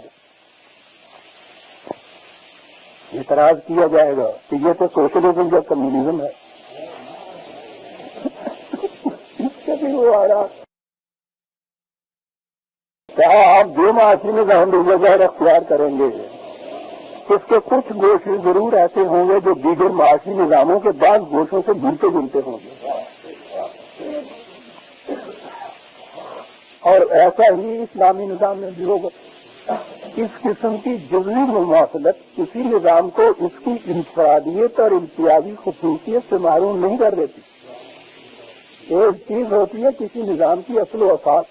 اعتراض کیا جائے گا کہ یہ تو سوشلزم یا کمیونزم ہے. اس سے بھی وہ آ رہا کہا آپ جو معاشی نظام بغیر اختیار کریں گے اس کے کچھ گوشے ضرور ایسے ہوں گے جو دیگر معاشی نظاموں کے بعض گوشوں سے ملتے جلتے ہوں گے، اور ایسا ہی اسلامی نظام میں بھی ہوگا. اس قسم کی جزوی مماثلت کسی نظام کو اس کی انفرادیت اور امتیازی خصوصیت سے معروم نہیں کر دیتی. ایک چیز ہوتی ہے کسی نظام کی اصل و اساس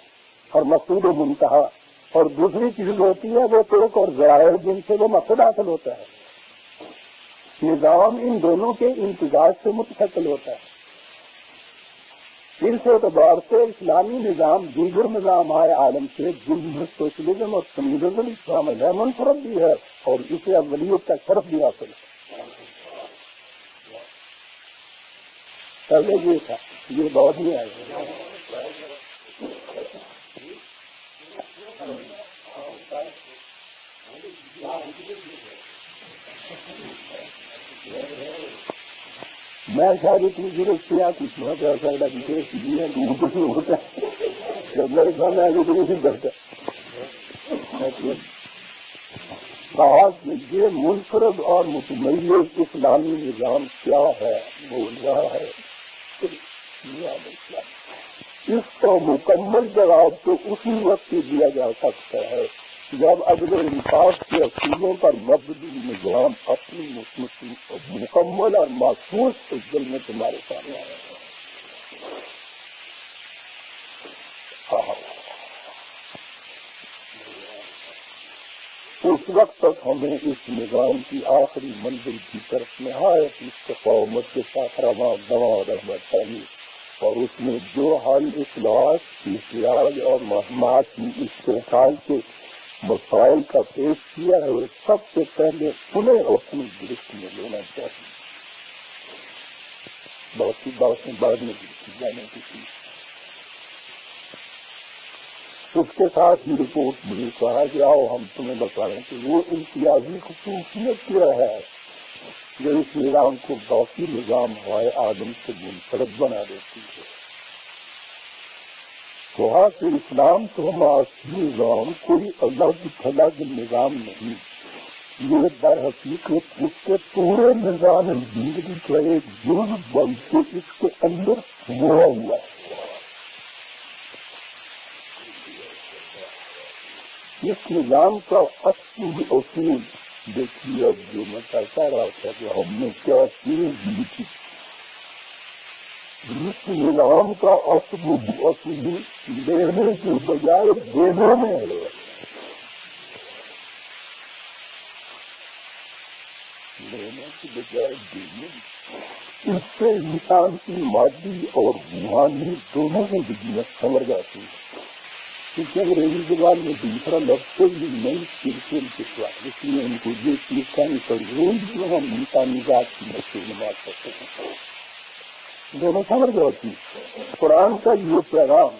اور مقصود و منتہا، اور دوسری چیز ہوتی ہے وہ طرق اور ذرائع جن سے وہ مقصد حاصل ہوتا ہے. نظام ان دونوں کے امتزاج سے متشکل ہوتا ہے. اس اعتبار سے اسلامی نظام دیگر نظام آئے عالم سے جن میں سوشلزم اور کمیونزم شامل ہے منفرد بھی ہے اور اسے اولیت کا شرف بھی حاصل ہے. پہلے یہ تھا، یہ بہت نہیں آئے. میں شاید اتنی ضرورت کیا کچھ بہت ایسا نہیں ہوتا جب میرے سامنے آگے تو نہیں کرتا. یہ منفرد اور متمیز اسلامی نظام کیا ہے بول رہا ہے. اس کا مکمل جواب تو اسی وقت دیا جا سکتا ہے جب عدل انصاف کے اصولوں پر مبنی نظام اپنی مکمل اور محفوظ شکل میں تمہارے سامنے آئے. اس وقت تک ہمیں اس نظام کی آخری منزل کی طرف نہایت استقامت کے ساتھ رواں دواں رحمت کرنی، اور اس میں جو حل اصلاحات احتیاط اور معاشی استحصال کے مسائل کا پیش کیا ہے وہ سب سے پہلے انہیں اپنی درست میں لینا چاہیے. بہت سی باتیں بعد میں کی جانے کی تھی. اس کے ساتھ ہی رپورٹ مجھے کہا کہ آؤ ہم تمہیں بتائیں کہ وہ امتیازی خصوصیت کیا ہے جو اس نظام کو باقی نظام ہوئے آدم سے منفرد بنا دیتی ہے. کہا کہ اسلام تو معاشی نظام کوئی اللہ کی خلا کے نظام نہیں، یہ در حقیقت اس کے پورے نظام زندگی کا ایک جز بن کے اس کے اندر سمویا ہوا ہے. اس نظام کا اصول دیکھیے اب جو میں کہتا رہا تھا کہ ہم نے کیا چیز لکھی. اس نظام کا اصول لینے کے بجائے دینے میں ہے. لینے کے بجائے دینے اس سے انسان کی مادی اور روحانی دونوں زندگیاں سنور جاتی ہیں. کیونکہ انگریزی زبان میں دوسرا لفظ بھی نہیں سلسل کے ساتھ، اس لیے ان کو یہ چیز کا ضرور جو ہم انسانی ذات کی مشہور نماز کرتے ہیں دونوں سمجھ جاتی. قرآن کا یہ پیغام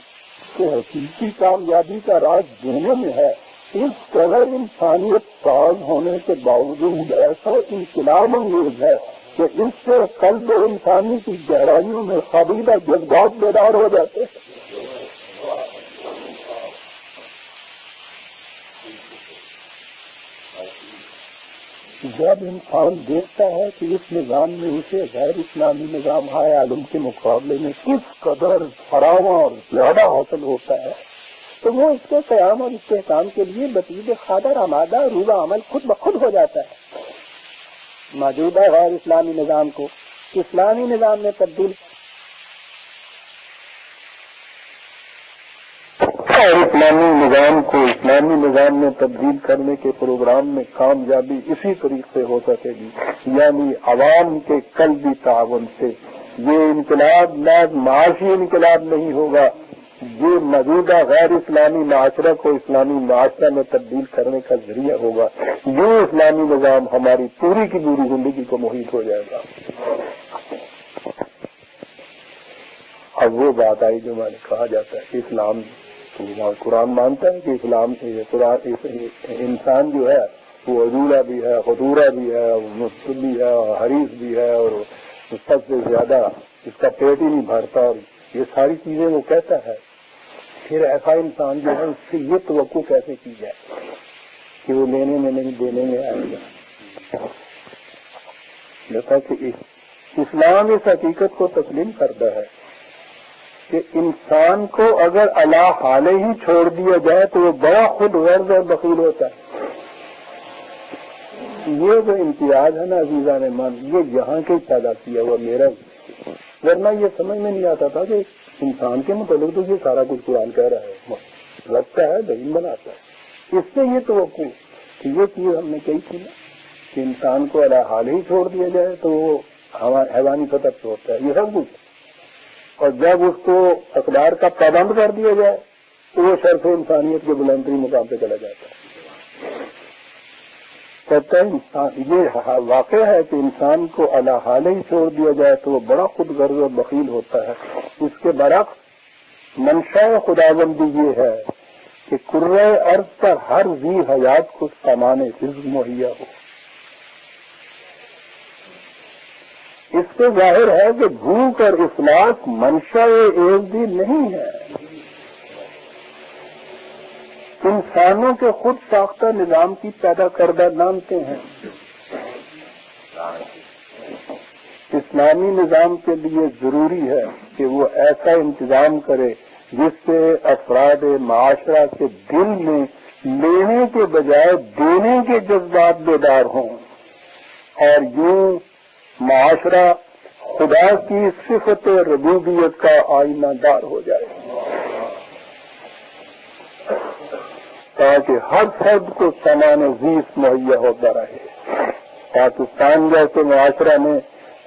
کہ حقیقی کامیابی کا راز دینے میں ہے، اس قدر انسانیت ساز ہونے کے باوجود ایسا انقلاب انگیز ہے کہ اس سے قلب انسانی کی گہرائیوں میں قابلہ جذبات بیدار ہو جاتے ہیں. جب انسان دیکھتا ہے کہ اس نظام میں اسے غیر اسلامی نظام ہائے عالم کے مقابلے میں کس قدر فراواں اور زیادہ حاصل ہوتا ہے تو وہ اس کے قیام اور استحکام کے لیے بطیب خاطر آمادہ روبہ عمل خود بخود ہو جاتا ہے. موجودہ غیر اسلامی نظام کو اسلامی نظام میں تبدیل اور اسلامی نظام کو اسلامی نظام میں تبدیل کرنے کے پروگرام میں کامیابی اسی طریقے سے ہو سکے گی، یعنی عوام کے قلبی تعاون سے۔ یہ انقلاب محض معاشی انقلاب نہیں ہوگا، یہ موجودہ غیر اسلامی معاشرہ کو اسلامی معاشرہ میں تبدیل کرنے کا ذریعہ ہوگا۔ یہ اسلامی نظام ہماری پوری کی پوری زندگی کو محیط ہو جائے گا۔ اب وہ بات آئی جو میں نے کہا جاتا ہے اسلام، قرآن مانتا ہے کہ اسلام انسان جو ہے وہ عجولہ بھی ہے، خطورہ بھی ہے، مستقل بھی ہے، اور حریص بھی ہے، اور سب سے زیادہ اس کا پیٹ ہی نہیں بھرتا، اور یہ ساری چیزیں وہ کہتا ہے۔ پھر ایسا انسان جو ہے اس سے یہ توقع کیسے کی جائے کہ وہ لینے میں نہیں دینے میں آئے گا؟ جیسا کہ اسلام اس حقیقت کو تسلیم کرتا ہے کہ انسان کو اگر اللہ حال ہی چھوڑ دیا جائے تو وہ بڑا خود غرض اور بخیل ہوتا ہے۔ یہ جو امتیاز ہے نا عزیزان من، یہ یہاں کے پیدا کیا ہوا میرا، ورنہ یہ سمجھ میں نہیں آتا تھا کہ انسان کے متعلق تو یہ سارا کچھ قرآن کہہ رہا ہے، لگتا ہے دین بناتا ہے۔ اس سے یہ توقع کہ یہ چیز ہم نے کہی تھی نا کہ انسان کو اللہ حال ہی چھوڑ دیا جائے تو وہ حیوانی سطح پہ ہوتا ہے، یہ سب کچھ، اور جب اس کو اقدار کا پابند کر دیا جائے تو وہ شرف انسانیت کے بلندترین مقام پہ چلا جاتا ہے۔ کہتا ہے یہ واقع ہے کہ انسان کو اللہ حال ہی چھوڑ دیا جائے تو وہ بڑا خود غرض اور بخیل ہوتا ہے۔ اس کے برعکس منشاء خداوندی یہ ہے کہ کرۂ ارض پر ہر ذی حیات کو سامان رزق مہیا ہو۔ اس سے ظاہر ہے کہ بھوک اور افلاس منشاء ایک بھی نہیں ہے، انسانوں کے خود ساختہ نظام کی پیدا کردہ نامتے ہیں۔ اسلامی نظام کے لیے ضروری ہے کہ وہ ایسا انتظام کرے جس سے افراد معاشرہ کے دل میں لینے کے بجائے دینے کے جذبات بیدار ہوں، اور یوں معاشرہ خدا کی صفت ربوبیت کا آئینہ دار ہو جائے، تاکہ ہر فرد کو سامان زیست مہیا ہوتا رہے۔ پاکستان جیسے معاشرہ میں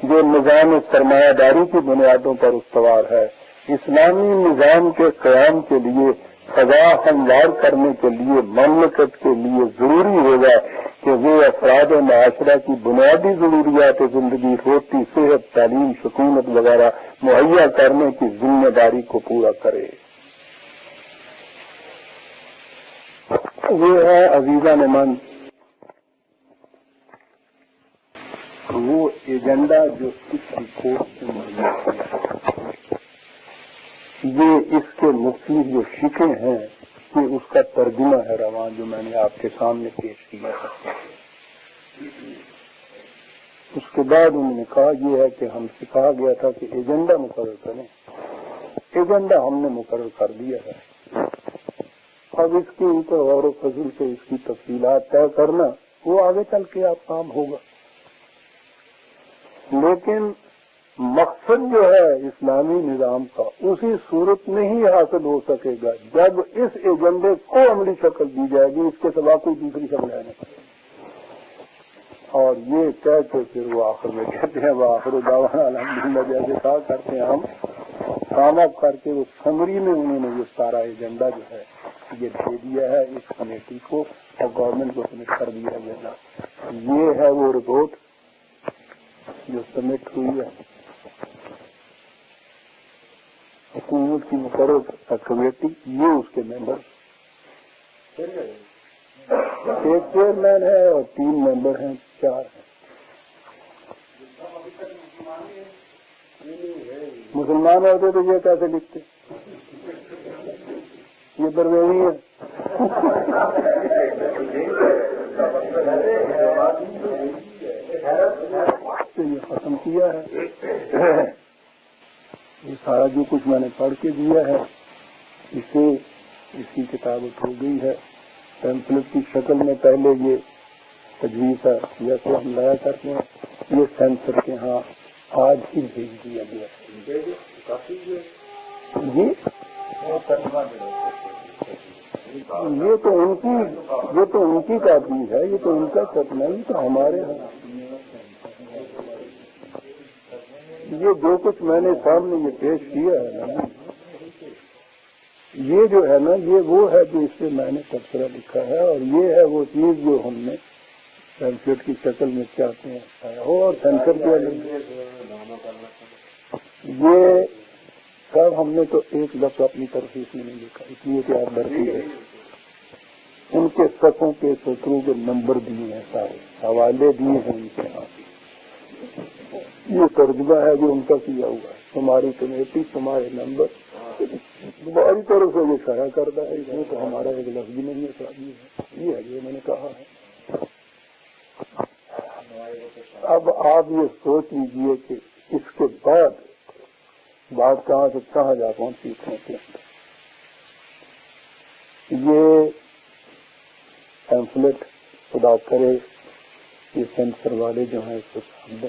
جو نظام سرمایہ داری کی بنیادوں پر استوار ہے، اسلامی نظام کے قیام کے لیے، فضا ہموار کرنے کے لیے، مملکت کے لیے ضروری ہوگا کہ وہ افراد معاشرہ کی بنیادی ضروریات زندگی، روٹی، صحت، تعلیم، سکونت وغیرہ مہیا کرنے کی ذمہ داری کو پورا کرے۔ وہ ہے عزیزان من وہ ایجنڈا جو اس رپورٹ سے مہیا کیا، یہ اس کے مفید جو شکیں ہیں یہ اس کا ترجمہ ہے رواں جو میں نے آپ کے سامنے پیش کیا ہے۔ اس کے بعد انہوں نے کہا یہ ہے کہ ہم سے کہا گیا تھا کہ ایجنڈا مقرر کریں، ایجنڈا ہم نے مقرر کر دیا ہے، اب اس کے اوپر غور و فضل سے اس کی تفصیلات طے کرنا وہ آگے چل کے آپ کام ہوگا، لیکن مقصد جو ہے اسلامی نظام کا اسی صورت میں ہی حاصل ہو سکے گا جب اس ایجنڈے کو عملی شکل دی جائے گی، اس کے سوا کوئی دوسری شکل ہے نہیں۔ اور یہ کہہ کے پھر وہ آخر میں کہتے ہیں وہ آخر دعوانا الحمدللہ جیسے کہا کرتے ہیں ہم کام اپ کر کے، وہ سمری میں انہوں نے یہ سارا ایجنڈا جو ہے یہ دے دیا ہے اس کمیٹی کو اور گورنمنٹ کو سبمٹ کر دیا گیا۔ یہ ہے وہ رپورٹ جو سبمٹ ہوئی ہے حکومت کی مقرر کمیٹی، یہ اس کے ممبر، ایک چیئرمین ہے اور 3 ممبر ہیں، 4 ہیں۔ مسلمان ہوتے تو یہ کیسے لکھتے؟ یہ برویری ہے۔ یہ ختم کیا ہے، یہ سارا جو کچھ میں نے پڑھ کے دیا ہے اسے اس کی کتابت ہو گئی ہے پیمفلٹ کی شکل میں۔ پہلے یہ تجویز ہے جیسے ہم لایا کرتے ہیں، یہ سینسر کے ہاں آج ہی بھیج دیا گیا جی، یہ تو ان کی تعبیر ہے، یہ تو ان کا سپنا، یہ تو ہمارے ہاں یہ جو کچھ میں نے سامنے یہ پیش کیا ہے نا، یہ جو ہے نا یہ وہ ہے جو اس سے میں نے تبصرہ لکھا ہے، اور یہ ہے وہ چیز جو ہم نے پیمفلیٹ کی شکل میں چاہتے ہیں ہو، اور سینسر کیا یہ سب ہم نے تو ایک لفظ اپنی طرف اس میں نہیں لکھا، اس لیے کہ آپ بڑھتی ہے ان کے صفوں کے سطروں کے نمبر دیے ہیں، سارے حوالے دیے ہیں ان کے ہاتھ، یہ ترجمہ ہے جو ان کا کیا ہوا ہے، تمہاری کمیٹی تمہارے نمبر تمہاری طرف سے یہ شائع کردہ ہے، اس میں تو ہمارا ایک لفظ بھی نہیں ہے، یہ ہے جو میں نے کہا ہے۔ اب آپ یہ سوچ لیجئے کہ اس کے بعد بات کہاں سے کہاں جا پہنچی پہنچے۔ یہ پیمفلیٹ خدا کرے یہ سینسر والے جو ہیں اس کو سامنے،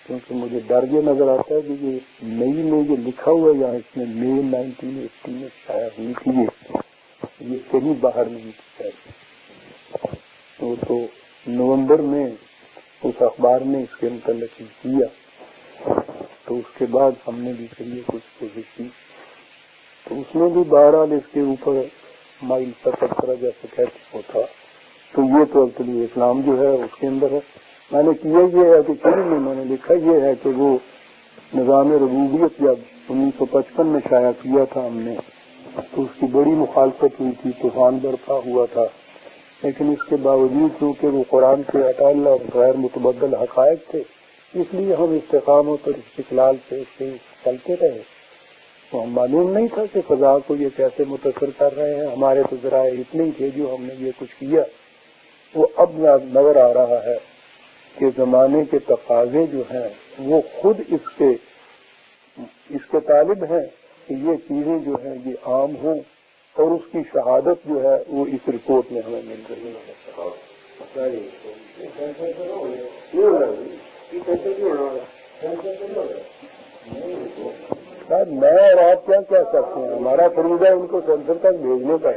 کیونکہ مجھے ڈر یہ نظر آتا ہے کہ یہ مئی میں یہ لکھا ہوا یا اس میں مئی 1980 میں شائع ہوئی تھی، یہ کہیں باہر نہیں تھی، تو نومبر میں اس اخبار نے اس کے متعلق کیا، تو اس کے بعد ہم نے بھی پھر یہ کچھ کوشش کی، تو اس میں بھی بہرحال اس کے اوپر مائل طرح جیسے کہتے ہوتا، تو یہ تو اکثر اسلام جو ہے اس کے اندر ہے۔ میں نے کیا یہ ہے کہ شروع میں نے لکھا یہ ہے کہ وہ نظام ربوبیت جب 1955 میں شائع کیا تھا ہم نے، تو اس کی بڑی مخالفت ہوئی تھی، طوفان برپا ہوا تھا، لیکن اس کے باوجود چونکہ وہ قرآن کے اٹل اور غیر متبدل حقائق تھے، اس لیے ہم استقامت اور استقلال سے چلتے رہے۔ تو ہم معلوم نہیں تھا کہ فضا کو یہ کیسے متاثر کر رہے ہیں، ہمارے تو ذرائع اتنے ہی تھے جو ہم نے یہ کچھ کیا۔ وہ اب نظر آ رہا ہے کہ زمانے کے تقاضے جو ہیں وہ خود اس کے طالب ہیں کہ یہ چیزیں جو ہیں یہ عام ہوں، اور اس کی شہادت جو ہے وہ اس رپورٹ میں ہمیں مل رہی ہے۔ میں اور آپ کیا کہہ سکتے ہیں، ہمارا فریضہ ان کو سینسر تک بھیجنے کا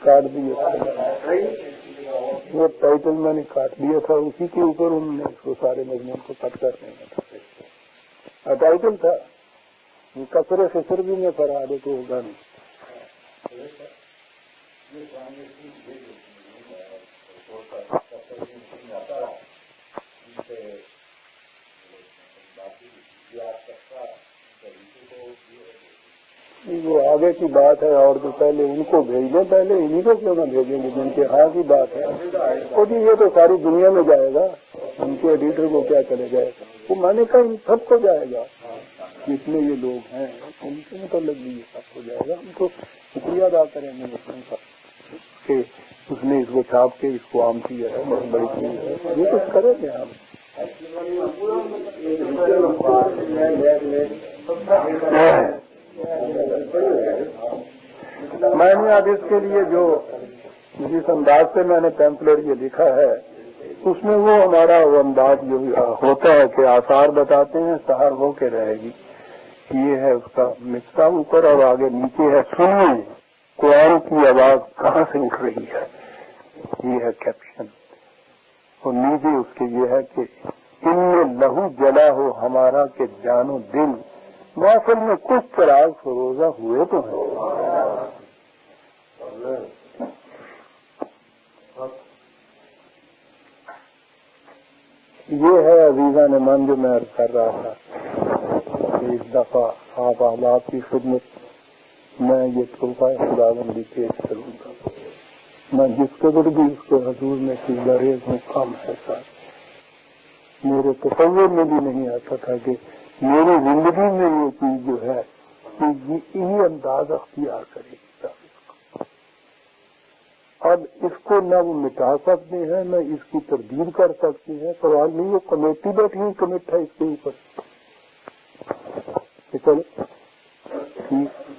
کاٹ دیا، وہ ٹائٹل میں نے کاٹ دیا تھا، اسی کے اوپر انہوں نے اس کو سارے مضمون کو کٹ کر دینا ٹائٹل تھا، کثر خسر بھی میں فرا دے تو ہوگا نہیں۔ وہ آگے کی بات ہے، اور تو پہلے ان کو بھیج دیں، پہلے انہیں کو کیوں نہ بھیجیں گے جن کے ہاں کی بات ہے، تو جی یہ تو ساری دنیا میں جائے گا، ان کے ایڈیٹر کو کیا کرے جائے گا، وہ میں نے کہا ان سب کو جائے گا، جتنے یہ لوگ ہیں ان کے متعلق بھی یہ سب کو جائے گا۔ ہم تو شکریہ ادا کریں گے مسلم کا کہ اس نے اس کو چھاپ کے اس کو عام کیا ہے، بہت بڑی چیز ہے، یہ کچھ کریں گے ہم۔ میں نے اب اس کے لیے جو جس انداز سے میں نے پیمفلیٹ یہ لکھا ہے اس میں وہ ہمارا وہ انداز جو ہوتا ہے کہ آثار بتاتے ہیں سحر ہو کے رہے گی، یہ ہے اس کا مصرع اوپر اور آگے نیچے ہے سنیے قرآن کی آواز کہاں سے اٹھ رہی ہے، یہ ہے کیپشن، اور نیچے اس کے یہ ہے کہ ان میں لہو جلا ہو ہمارا کہ جان و دل، محفل میں کچھ چراغ فروزہ ہوئے تو ہیں۔ یہ ہے عزیزان من جو میں عرض کر رہا تھا کہ اس دفعہ آپ احباب کی خدمت میں یہ تحفہ خداوندی پیش کروں گا، میں جس قدر بھی اس کو حضور میں سجدہ ریز ہوں کم ہے، ساتھ میرے تصور میں بھی نہیں آتا تھا کہ میری زندگی میں یہ چیز جو ہے یہی انداز اختیار کرے گی۔ اب اس کو نہ وہ مٹا سکتے ہیں نہ اس کی تردید کر سکتے ہیں، سوال نہیں، وہ کمیٹی بیٹھی ہوئی کمیٹ ہے اس کے اوپر، چلو ٹھیک